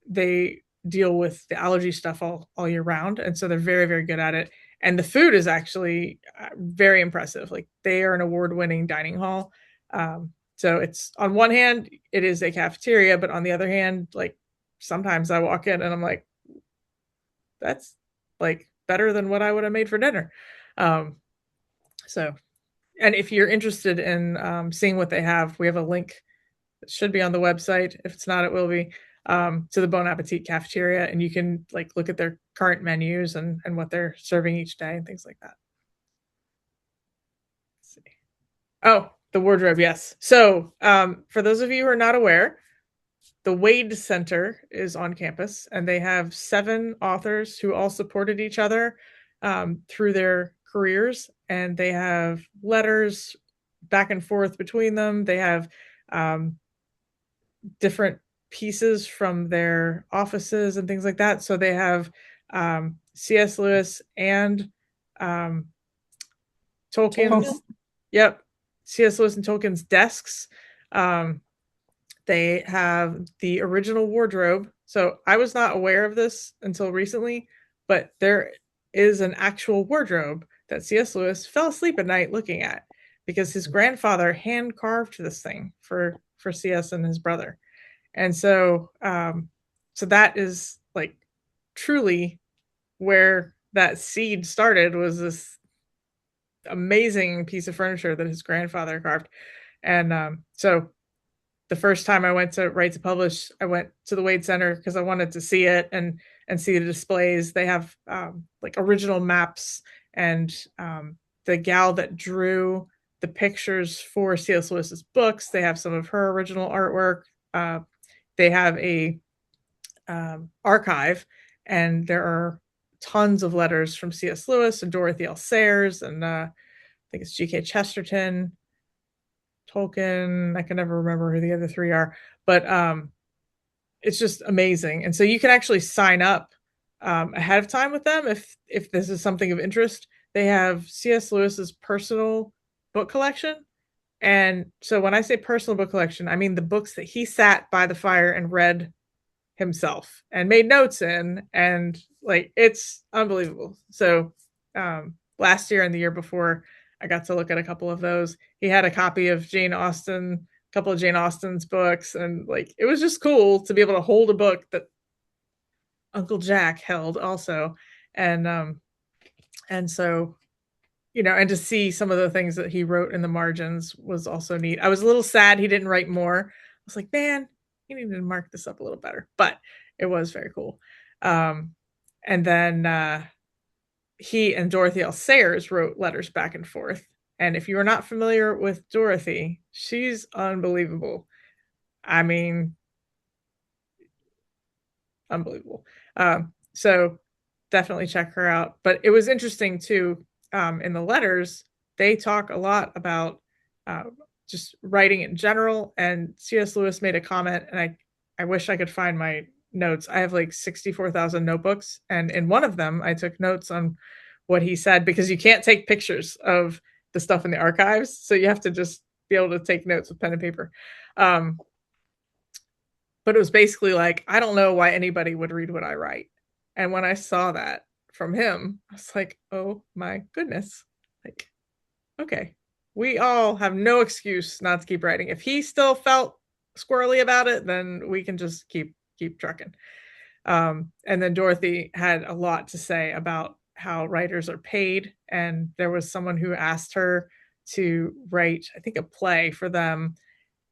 they deal with the allergy stuff all year round. And so they're very, very good at it. And the food is actually very impressive. Like, they are an award-winning dining hall. So it's, on one hand, it is a cafeteria, but on the other hand, like, sometimes I walk in and I'm like, that's like better than what I would have made for dinner. So and if you're interested in seeing what they have, we have a link that should be on the website. If it's not, it will be, to the Bon Appetit cafeteria, and you can like look at their current menus and what they're serving each day and things like that. Let's see. Oh, the wardrobe, yes. So for those of you who are not aware, the Wade Center is on campus, and they have 7 authors who all supported each other through their careers, and they have letters back and forth between them. They have different pieces from their offices and things like that. So they have C.S. Lewis and Tolkien's. Yep, C.S. Lewis and Tolkien's desks. They have the original wardrobe. So I was not aware of this until recently, but there is an actual wardrobe that C.S. Lewis fell asleep at night looking at because his grandfather hand carved this thing for C.S. and his brother. And so so that is like truly where that seed started, was this amazing piece of furniture that his grandfather carved. And so the first time I went to Write to Publish, I went to the Wade Center because I wanted to see it and see the displays. They have like original maps, and the gal that drew the pictures for C.S. Lewis's books, they have some of her original artwork. They have a archive, and there are tons of letters from C.S. Lewis and Dorothy L. Sayers, and I think it's G.K. Chesterton, Tolkien. I can never remember who the other 3 are, but it's just amazing. And so you can actually sign up ahead of time with them if this is something of interest. They have C.S. Lewis's personal book collection. And so when I say personal book collection, I mean the books that he sat by the fire and read himself and made notes in, and like it's unbelievable. So last year and the year before, I got to look at a couple of those. He had a copy of Jane Austen, a couple of Jane Austen's books, and like it was just cool to be able to hold a book that Uncle Jack held also. And so, you know, and to see some of the things that he wrote in the margins was also neat. I was a little sad he didn't write more. I was like, man, he needed to mark this up a little better, but it was very cool. And then he and Dorothy L. Sayers wrote letters back and forth. And if you are not familiar with Dorothy, she's unbelievable. I mean, unbelievable. So definitely check her out. But it was interesting too. In the letters, they talk a lot about just writing in general. And C.S. Lewis made a comment, and I wish I could find my notes. I have like 64,000 notebooks, and in one of them, I took notes on what he said, because you can't take pictures of the stuff in the archives, so you have to just be able to take notes with pen and paper. But it was basically like, I don't know why anybody would read what I write. And when I saw that from him, I was like, oh my goodness. Like, okay, we all have no excuse not to keep writing. If he still felt squirrely about it, then we can just keep trucking. And then Dorothy had a lot to say about how writers are paid. And there was someone who asked her to write, I think, a play for them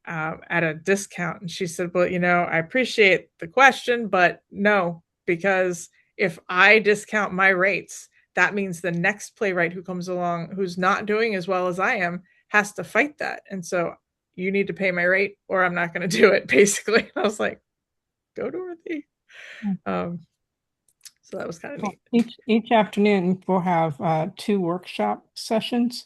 at a discount. And she said, well, you know, I appreciate the question, but no, because if I discount my rates, that means the next playwright who comes along who's not doing as well as I am has to fight that. And so you need to pay my rate or I'm not going to do it, basically. I was like, go Dorothy. So that was kind of neat. Each afternoon we'll have 2 workshop sessions.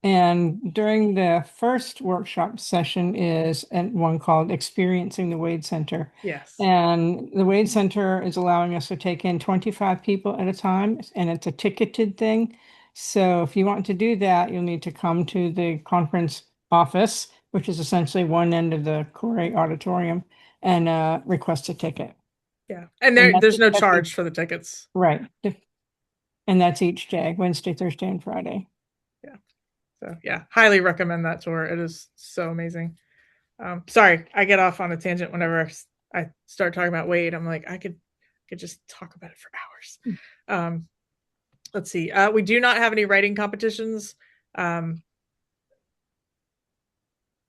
And during the first workshop session is one called Experiencing the Wade Center. Yes. And the Wade Center is allowing us to take in 25 people at a time, and it's a ticketed thing. So if you want to do that, you'll need to come to the conference office, which is essentially one end of the Corey Auditorium, and request a ticket. Yeah. And there's no charge for the tickets. Right. And that's each day, Wednesday, Thursday, and Friday. Yeah. So yeah, highly recommend that tour. It is so amazing. Sorry, I get off on a tangent whenever I start talking about Wade. I'm like, I could just talk about it for hours. Let's see. We do not have any writing competitions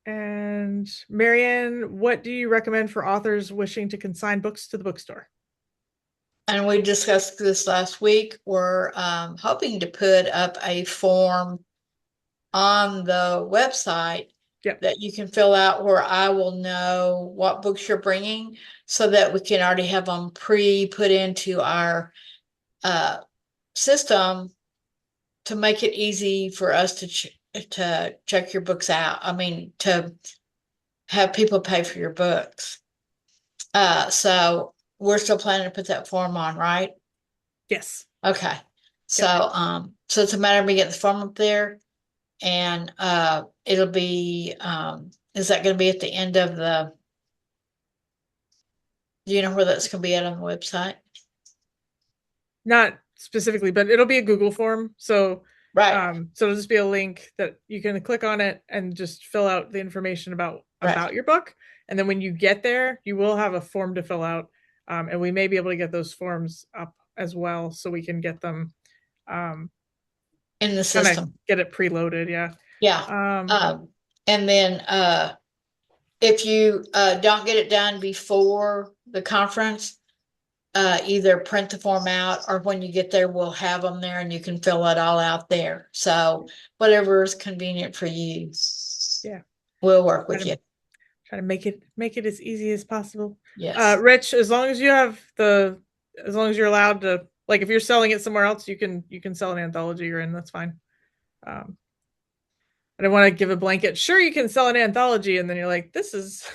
And Marianne, what do you recommend for authors wishing to consign books to the bookstore? And we discussed this last week. We're hoping to put up a form on the website that you can fill out where I will know what books you're bringing so that we can already have them put into our system to make it easy for us to check your books out. I mean, to have people pay for your books. So we're still planning to put that form on, right? Yes. Okay. So so it's a matter of me getting the form up there, and it'll be is that going to be at the end of the? Do you know where that's going to be at on the website? Not specifically, but it'll be a Google form. So right. So it'll just be a link that you can click on it and just fill out the information about your book. And then when you get there, you will have a form to fill out. And we may be able to get those forms up as well so we can get them in the system. Get it preloaded, yeah. Yeah. And then if you don't get it done before the conference, either print the form out or when you get there, we'll have them there and you can fill it all out there. So whatever is convenient for you. Yeah. We'll work with you. Try to make it as easy as possible. Yes. Rich, as long as you're allowed to, like if you're selling it somewhere else, you can sell an anthology you're in, that's fine. I don't want to give a blanket. Sure, you can sell an anthology, and then you're like, this is.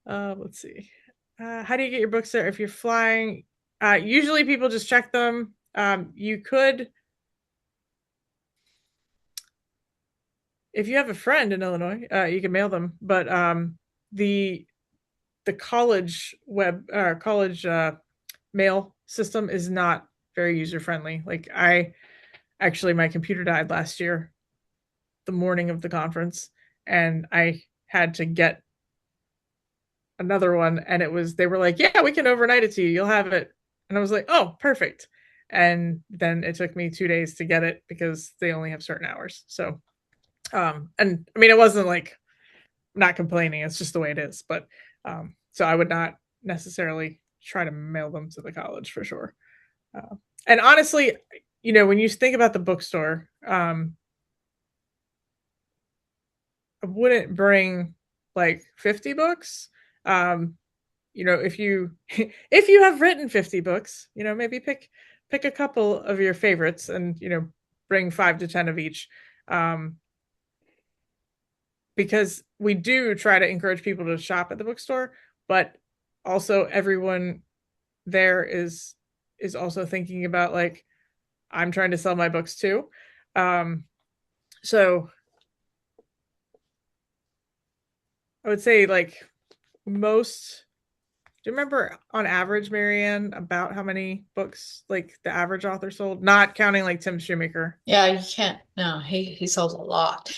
Let's see. How do you get your books there if you're flying? Usually, people just check them. You could, if you have a friend in Illinois, you can mail them. But the college college mail system is not very user friendly. Like my computer died last year, the morning of the conference, and I had to get another one, and they were like, yeah, we can overnight it to you, you'll have it. And I was like, oh, perfect. And then it took me 2 days to get it because they only have certain hours. So and I mean, it wasn't like not complaining, it's just the way it is. But so I would not necessarily try to mail them to the college for sure. And honestly, when you think about the bookstore, I wouldn't bring like 50 books. If you if you have written 50 books, maybe pick a couple of your favorites and bring 5 to 10 of each. Because we do try to encourage people to shop at the bookstore, but also everyone there is also thinking about, like, I'm trying to sell my books too. So I would say, like, most. Do you remember on average, Marianne, about how many books like the average author sold? Not counting like Tim Shoemaker. Yeah, you can't. No, he sold a lot.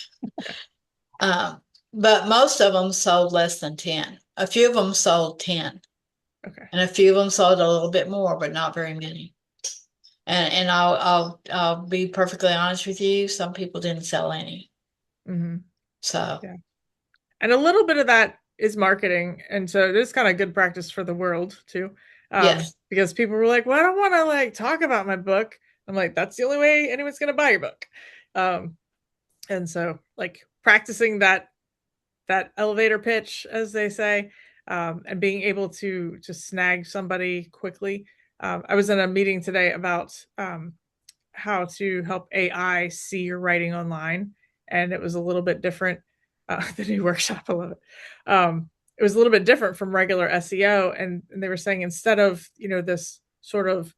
But most of them sold less than 10. A few of them sold 10. Okay. And a few of them sold a little bit more, but not very many. And I'll be perfectly honest with you. Some people didn't sell any. Mm-hmm. So yeah. And a little bit of that is marketing, and so it is kind of good practice for the world too. Yes. Because people were like, well, I don't want to like talk about my book. I'm like, that's the only way anyone's going to buy your book. And so like practicing that elevator pitch, as they say, and being able to snag somebody quickly. I was in a meeting today about how to help AI see your writing online, and it was a little bit different. The new workshop, I love it. It was a little bit different from regular SEO, and they were saying instead of this sort of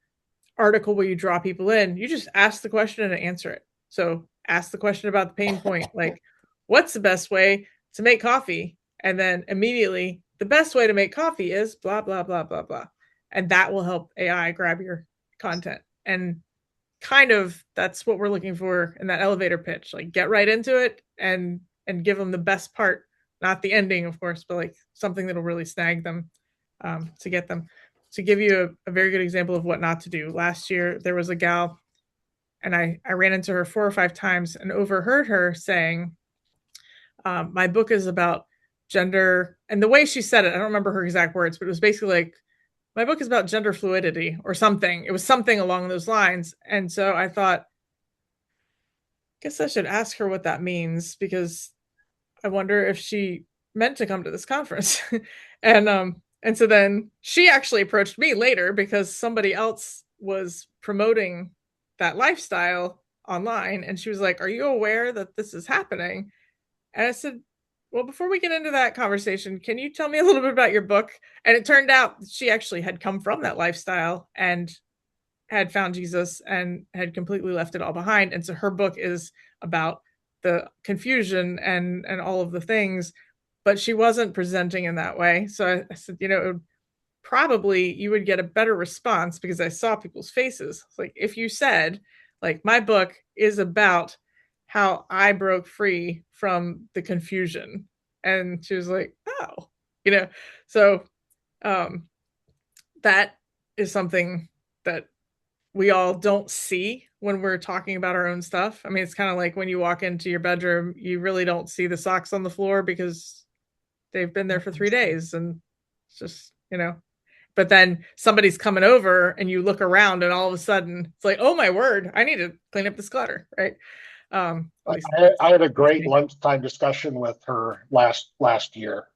article where you draw people in, you just ask the question and answer it. So ask the question about the pain point, like, what's the best way to make coffee? And then immediately, the best way to make coffee is blah, blah, blah, blah, blah. And that will help AI grab your content. And kind of that's what we're looking for in that elevator pitch. Like, get right into it and give them the best part, not the ending, of course, but like something that'll really snag them, to get them. To give you a very good example of what not to do. Last year, there was a gal, and I ran into her 4 or 5 times and overheard her saying, my book is about gender. And the way she said it, I don't remember her exact words, but it was basically like, my book is about gender fluidity or something. It was something along those lines. And so I thought, I guess I should ask her what that means, because I wonder if she meant to come to this conference. And so then she actually approached me later because somebody else was promoting that lifestyle online. And she was like, are you aware that this is happening? And I said, well, before we get into that conversation, can you tell me a little bit about your book? And it turned out she actually had come from that lifestyle and had found Jesus and had completely left it all behind. And so her book is about the confusion and all of the things, but she wasn't presenting in that way. So I said, it would probably, you would get a better response, because I saw people's faces. It's like, if you said, like, my book is about how I broke free from the confusion. And she was like, oh, so that is something that we all don't see when we're talking about our own stuff. I mean, it's kind of like when you walk into your bedroom, you really don't see the socks on the floor because they've been there for 3 days, and it's just, but then somebody's coming over and you look around and all of a sudden it's like, oh my word, I need to clean up this clutter, right? I had a great lunchtime discussion with her last year,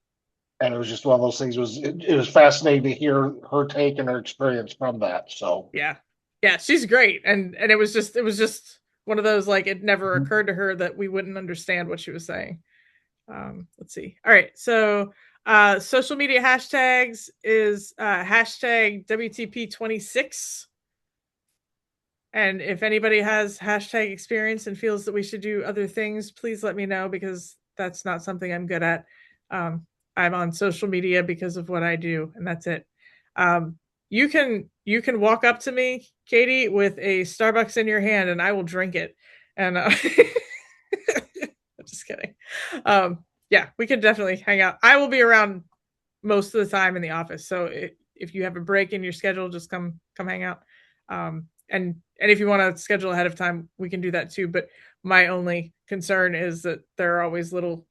and it was just one of those things. It was fascinating to hear her take and her experience from that. So yeah, she's great, and it was just one of those, like, it never occurred to her that we wouldn't understand what she was saying. Let's see. All right, so social media hashtags is hashtag WTP26. And if anybody has hashtag experience and feels that we should do other things, please let me know, because that's not something I'm good at. I'm on social media because of what I do, and that's it. You can walk up to me, Katie, with a Starbucks in your hand, and I will drink it. And I'm just kidding. Yeah, we can definitely hang out. I will be around most of the time in the office, so if you have a break in your schedule, just come hang out. And if you want to schedule ahead of time, we can do that too. But my only concern is that there are always little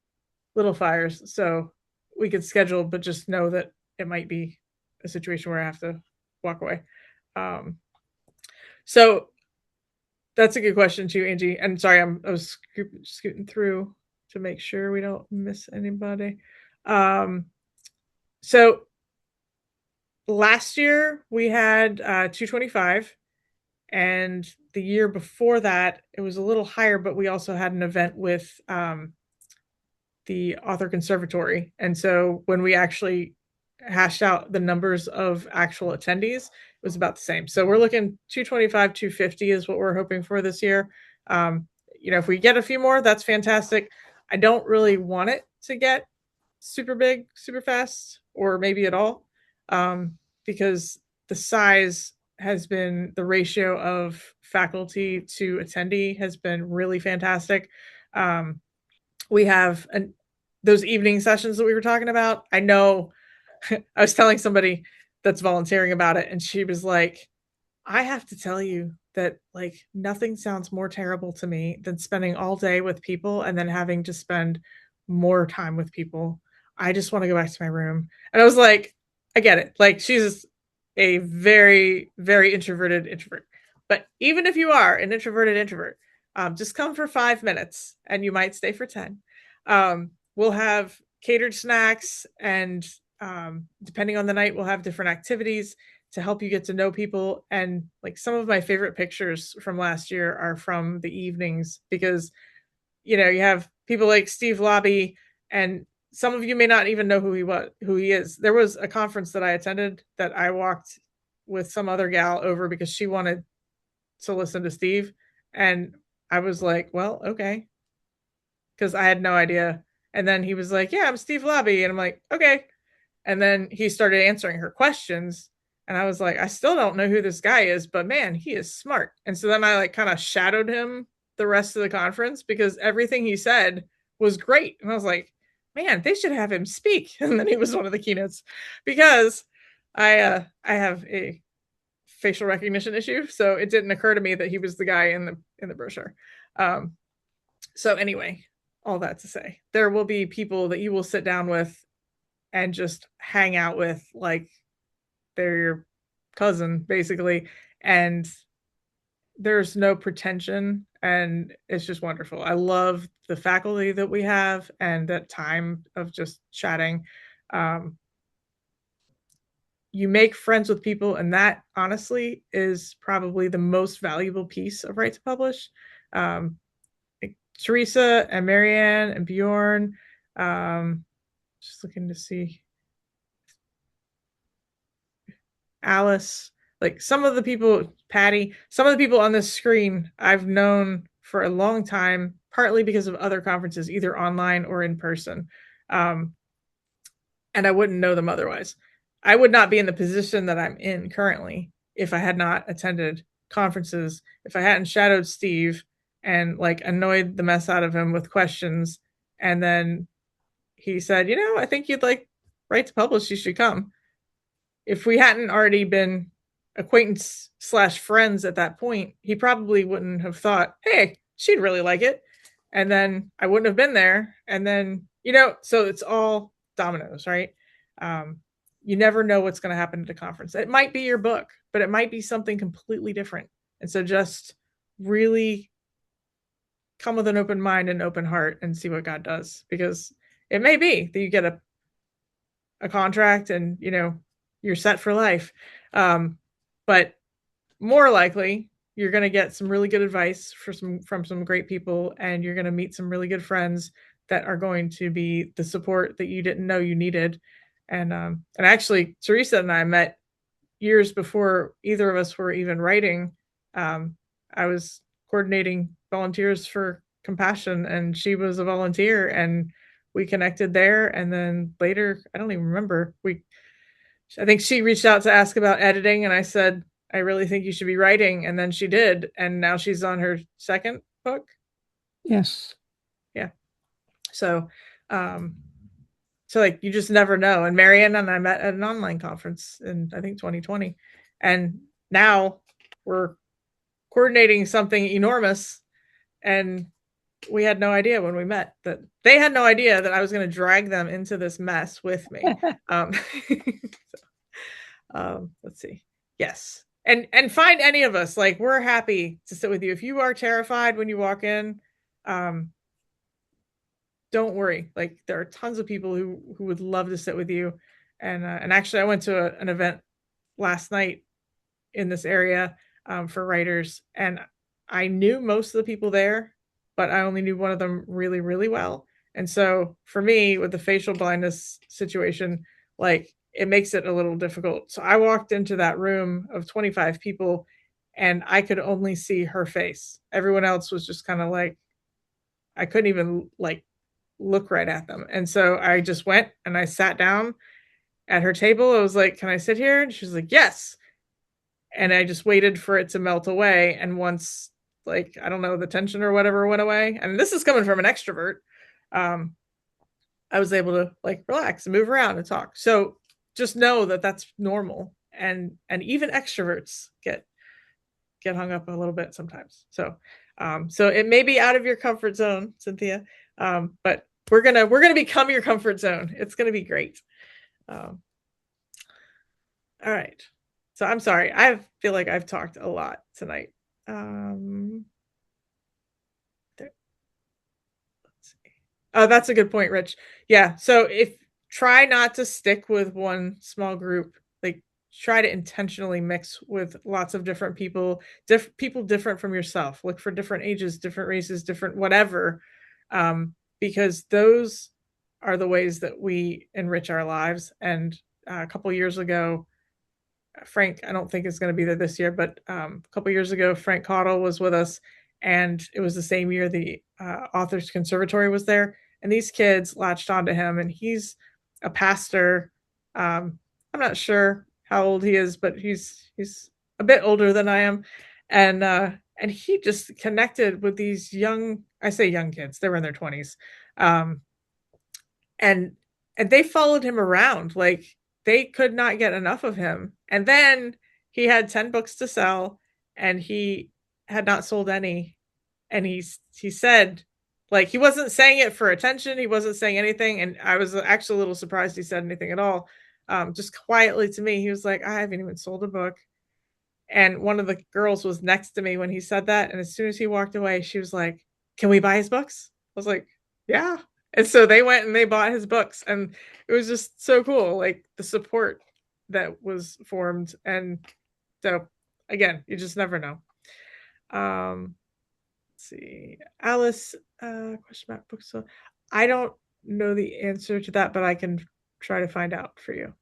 fires, so we could schedule, but just know that it might be a situation where I have to walk away. So that's a good question too, Angie. And sorry, I was scooting through to make sure we don't miss anybody. So last year we had 225, and the year before that it was a little higher, but we also had an event with the Author Conservatory. And so when we actually hashed out the numbers of actual attendees, it was about the same. So we're looking 225, 250 is what we're hoping for this year. If we get a few more, that's fantastic. I don't really want it to get super big, super fast, or maybe at all, because the size has been, the ratio of faculty to attendee has been really fantastic. We have those evening sessions that we were talking about. I know I was telling somebody that's volunteering about it, and she was like, I have to tell you that, like, nothing sounds more terrible to me than spending all day with people and then having to spend more time with people. I just want to go back to my room. And I was like, I get it. Like, she's a very, very introverted introvert. But even if you are an introverted introvert, just come for 5 minutes and you might stay for 10. We'll have catered snacks, and depending on the night, we'll have different activities to help you get to know people. And like, some of my favorite pictures from last year are from the evenings, because you have people like Steve Lobby, and some of you may not even know who he is. There was a conference that I attended that I walked with some other gal over because she wanted to listen to Steve, and I was like, well, okay, because I had no idea. And then he was like, yeah, I'm Steve Lobby, and I'm like, okay. And then he started answering her questions, and I was like, I still don't know who this guy is, but man, he is smart. And so then I like kind of shadowed him the rest of the conference, because everything he said was great. And I was like, man, they should have him speak. And then he was one of the keynotes, because I have a facial recognition issue, so it didn't occur to me that he was the guy in the brochure. So anyway, all that to say, there will be people that you will sit down with and just hang out with like they're your cousin, basically, and there's no pretension, and it's just wonderful. I love the faculty that we have and that time of just chatting. You make friends with people, and that honestly is probably the most valuable piece of Right to Publish. Like Teresa and Marianne and Bjorn, just looking to see Alice, like some of the people, Patty, some of the people on this screen I've known for a long time, partly because of other conferences, either online or in person. And I wouldn't know them otherwise. I would not be in the position that I'm in currently if I had not attended conferences, if I hadn't shadowed Steve and like annoyed the mess out of him with questions. And then he said, I think you'd like Right to Publish, you should come. If we hadn't already been acquaintance / friends at that point, he probably wouldn't have thought, hey, she'd really like it. And then I wouldn't have been there. And then, so it's all dominoes, right? You never know what's going to happen at a conference. It might be your book, but it might be something completely different. And so just really come with an open mind and open heart and see what God does, because it may be that you get a contract and, you're set for life. But more likely you're going to get some really good advice from some great people, and you're going to meet some really good friends that are going to be the support that you didn't know you needed. And actually, Teresa and I met years before either of us were even writing. I was coordinating volunteers for Compassion, and she was a volunteer, and we connected there. And then later, I don't even remember, I think she reached out to ask about editing, and I said, I really think you should be writing. And then she did. And now she's on her second book. Yes. Yeah. So like, you just never know. And Marianne and I met at an online conference in, I think, 2020. And now we're coordinating something enormous. And we had no idea when we met that they had no idea that I was going to drag them into this mess with me. Let's see. Yes. And find any of us, like, we're happy to sit with you. If you are terrified when you walk in, don't worry. Like, there are tons of people who would love to sit with you. And actually I went to an event last night in this area for writers, and I knew most of the people there, but I only knew one of them really, really well. And so for me, with the facial blindness situation, like, it makes it a little difficult. So I walked into that room of 25 people and I could only see her face. Everyone else was just kind of like, I couldn't even like look right at them. And so I just went and I sat down at her table. I was like, can I sit here? And she was like, yes. And I just waited for it to melt away. And once, like, I don't know, the tension or whatever went away, and this is coming from an extrovert, I was able to like relax and move around and talk. So just know that that's normal. And even extroverts get hung up a little bit sometimes. So it may be out of your comfort zone, Cynthia, but we're gonna become your comfort zone. It's gonna be great. All right. So I'm sorry. I feel like I've talked a lot tonight. Let's see. Oh, that's a good point, Rich. Yeah. So try not to stick with one small group. Like, try to intentionally mix with lots of different people, people different from yourself. Look for different ages, different races, different whatever, because those are the ways that we enrich our lives. And a couple years ago, Frank, I don't think is going to be there this year, but a couple years ago, Frank Cottle was with us, and it was the same year the Authors Conservatory was there, and these kids latched onto him, and he's a pastor. I'm not sure how old he is, but he's a bit older than I am, and he just connected with these young, I say young kids, they were in their 20s, and they followed him around like they could not get enough of him. And then he had 10 books to sell and he had not sold any. And he said, like, he wasn't saying it for attention. He wasn't saying anything. And I was actually a little surprised he said anything at all. Just quietly to me, he was like, I haven't even sold a book. And one of the girls was next to me when he said that. And as soon as he walked away, she was like, can we buy his books? I was like, yeah. And so they went and they bought his books. And it was just so cool, like the support that was formed. And so, again, you just never know. Let's see. Alice, question mark book. So I don't know the answer to that, but I can try to find out for you.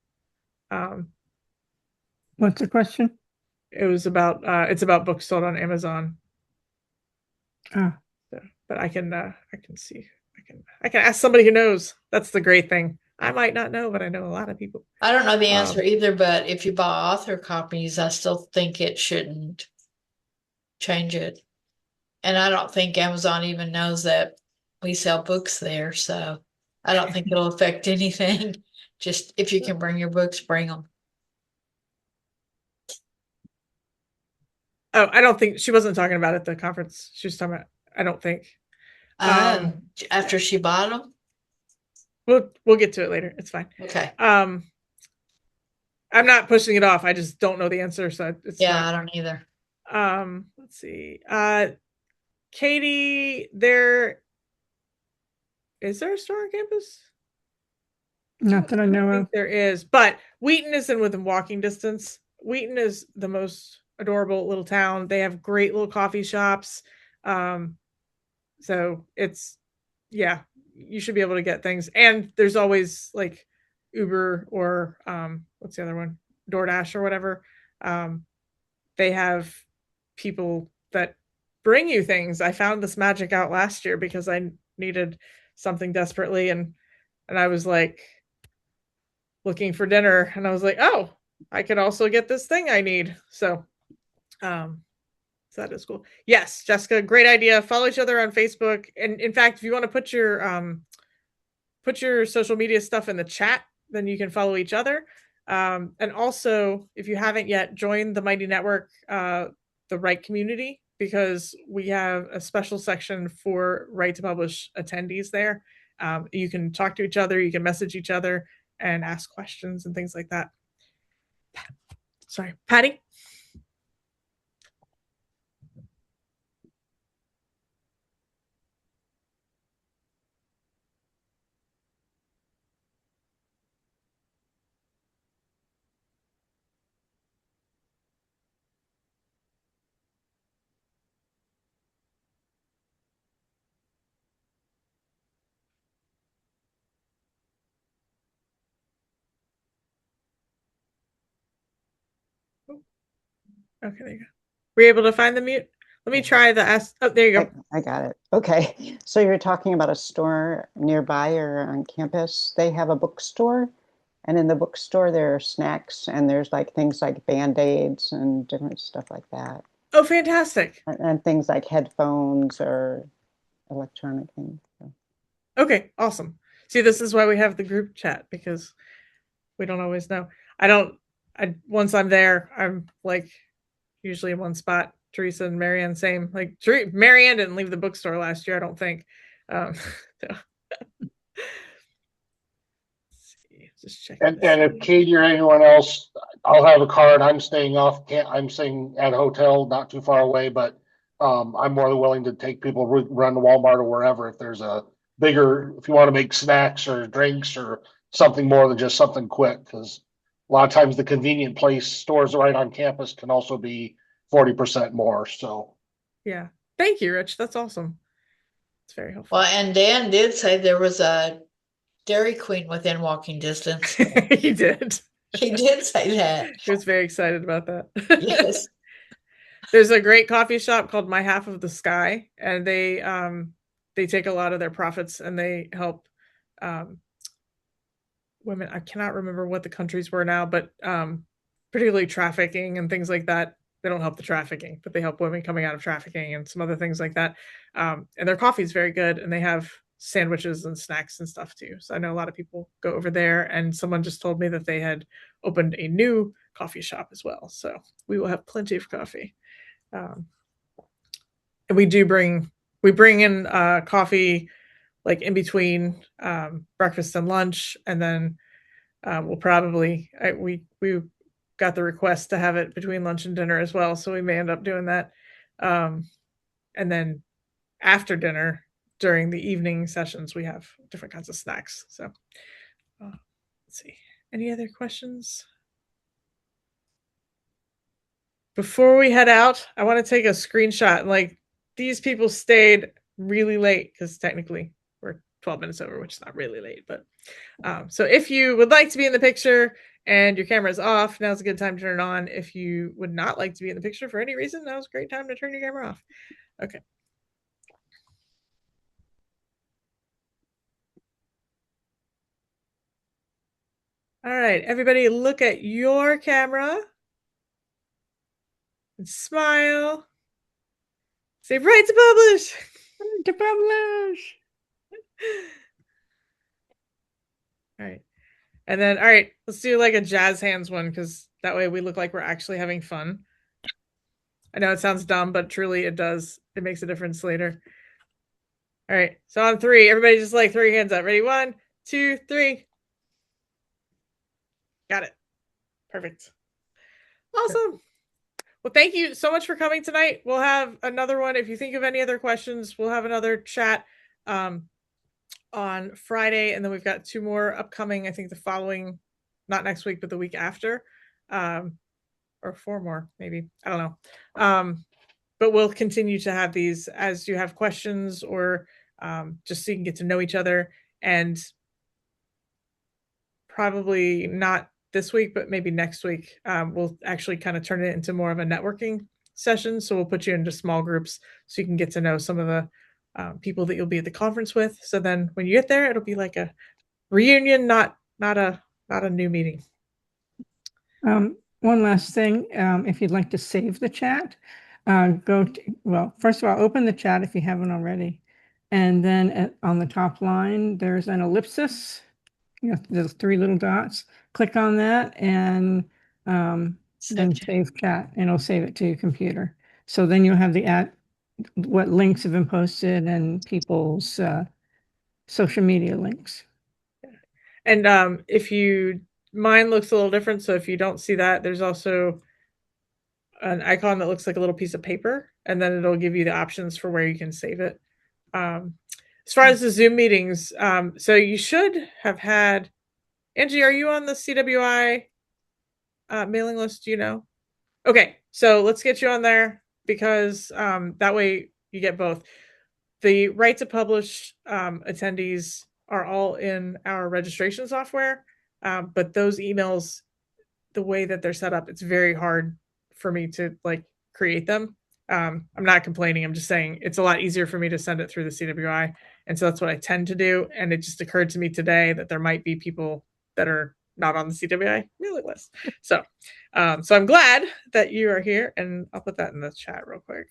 What's the question? It was about it's about books sold on Amazon. So, but I can see. I can ask somebody who knows. That's the great thing. I might not know, but I know a lot of people. I don't know the answer either, but if you buy author copies, I still think it shouldn't change it. And I don't think Amazon even knows that we sell books there, so I don't think it'll affect anything. Just if you can bring your books, bring them. Oh, I don't think she wasn't talking about it at the conference. She was talking about, I don't think. After she bought them? We'll get to it later. It's fine. Okay. I'm not pushing it off. I just don't know the answer, so it's yeah, fine. I don't either. Let's see. Katie, is there a store on campus? Not that I know of. There is, but Wheaton is within walking distance. Wheaton is the most adorable little town. They have great little coffee shops. So it's, yeah, you should be able to get things. And there's always like Uber or what's the other one? DoorDash or whatever. They have people that bring you things. I found this magic out last year because I needed something desperately, and I was like looking for dinner, and I was like, oh, I could also get this thing I need. So that is cool. Yes, Jessica, great idea. Follow each other on Facebook. And in fact, if you want to put your social media stuff in the chat, then you can follow each other. And also, if you haven't yet, join the Mighty Network, the Right community, because we have a special section for Right to Publish attendees there. You can talk to each other, you can message each other and ask questions and things like that. Sorry, Patty? Okay, there you go. Were you able to find the mute? Let me try the S. Oh, there you go. I got it. Okay. So you're talking about a store nearby or on campus. They have a bookstore. And in the bookstore, there are snacks and there's like things like Band-Aids and different stuff like that. Oh, fantastic. And things like headphones or electronic things. So. Okay, awesome. See, this is why we have the group chat, because we don't always know. Once I'm there, I'm like usually in one spot. Teresa and Marianne, same. Like Marianne didn't leave the bookstore last year, I don't think. So. Just check. And if Katie or anyone else, I'll have a card. I'm staying at a hotel not too far away, but I'm more than willing to take people run to Walmart or wherever if there's if you want to make snacks or drinks or something more than just something quick, because a lot of times the convenient place stores right on campus can also be 40% more. So yeah, thank you, Rich. That's awesome. It's very helpful. Well, and Dan did say there was a Dairy Queen within walking distance. He did. He did say that. He was very excited about that. Yes. There's a great coffee shop called My Half of the Sky, and they take a lot of their profits and they help women. I cannot remember what the countries were now, but particularly trafficking and things like that. They don't help the trafficking, but they help women coming out of trafficking and some other things like that. And their coffee is very good, and they have sandwiches and snacks and stuff too. So I know a lot of people go over there, and someone just told me that they had opened a new coffee shop as well. So we will have plenty of coffee. And we bring in coffee like in between breakfast and lunch, and then we'll probably we got the request to have it between lunch and dinner as well, so we may end up doing that. And then after dinner, during the evening sessions, we have different kinds of snacks. So let's see. Any other questions? Before we head out, I want to take a screenshot. Like, these people stayed really late because technically we're 12 minutes over, which is not really late. But so if you would like to be in the picture and your camera is off, now's a good time to turn it on. If you would not like to be in the picture for any reason, now's a great time to turn your camera off. Okay. All right, everybody look at your camera and smile. Say right to publish. Right to publish. All right. And then, all right, let's do like a jazz hands one, because that way we look like we're actually having fun. I know it sounds dumb, but truly it does. It makes a difference later. All right, so on 3, everybody just like throw your hands up. Ready? 1, 2, 3. Got it. Perfect. Awesome. Well, thank you so much for coming tonight. We'll have another one. If you think of any other questions, we'll have another chat on Friday, and then we've got 2 more upcoming, I think the following, not next week, but the week after, or 4 more, maybe. I don't know. But we'll continue to have these as you have questions, or just so you can get to know each other. And probably not this week, but maybe next week, we'll actually kind of turn it into more of a networking session. So we'll put you into small groups so you can get to know some of the people that you'll be at the conference with. So then when you get there, it'll be like a reunion, not a new meeting. One last thing, if you'd like to save the chat, first of all, open the chat if you haven't already. And then on the top line, there's an ellipsis. There's 3 little dots. Click on that and then save chat, and it'll save it to your computer. So then you'll have what links have been posted and people's social media links. And mine looks a little different. So if you don't see that, there's also an icon that looks like a little piece of paper, and then it'll give you the options for where you can save it. As far as the Zoom meetings, so you should have had, Angie, are you on the CWI mailing list? Do you know? Okay, so let's get you on there, because that way you get both. The right to publish attendees are all in our registration software, but those emails, the way that they're set up, it's very hard for me to like create them. I'm not complaining. I'm just saying it's a lot easier for me to send it through the CWI. And so that's what I tend to do. And it just occurred to me today that there might be people that are not on the CWI mailing list. So I'm glad that you are here, and I'll put that in the chat real quick.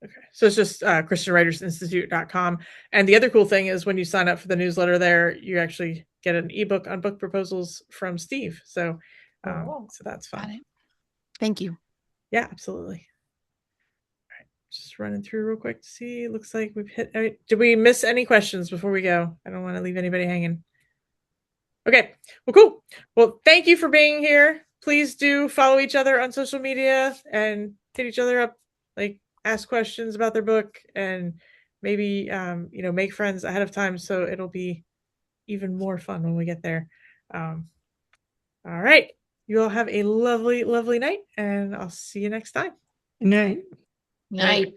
Okay, so it's just christianwritersinstitute.com. And the other cool thing is when you sign up for the newsletter there, you actually get an ebook on book proposals from Steve. So so that's fun. Thank you. Yeah, absolutely. All right, just running through real quick to see. Looks like we've hit. Did we miss any questions before we go? I don't want to leave anybody hanging. Okay, well, cool. Well, thank you for being here. Please do follow each other on social media and hit each other up, like ask questions about their book, and maybe make friends ahead of time, so it'll be even more fun when we get there. All right, you all have a lovely night, and I'll see you next time. Good night. Night.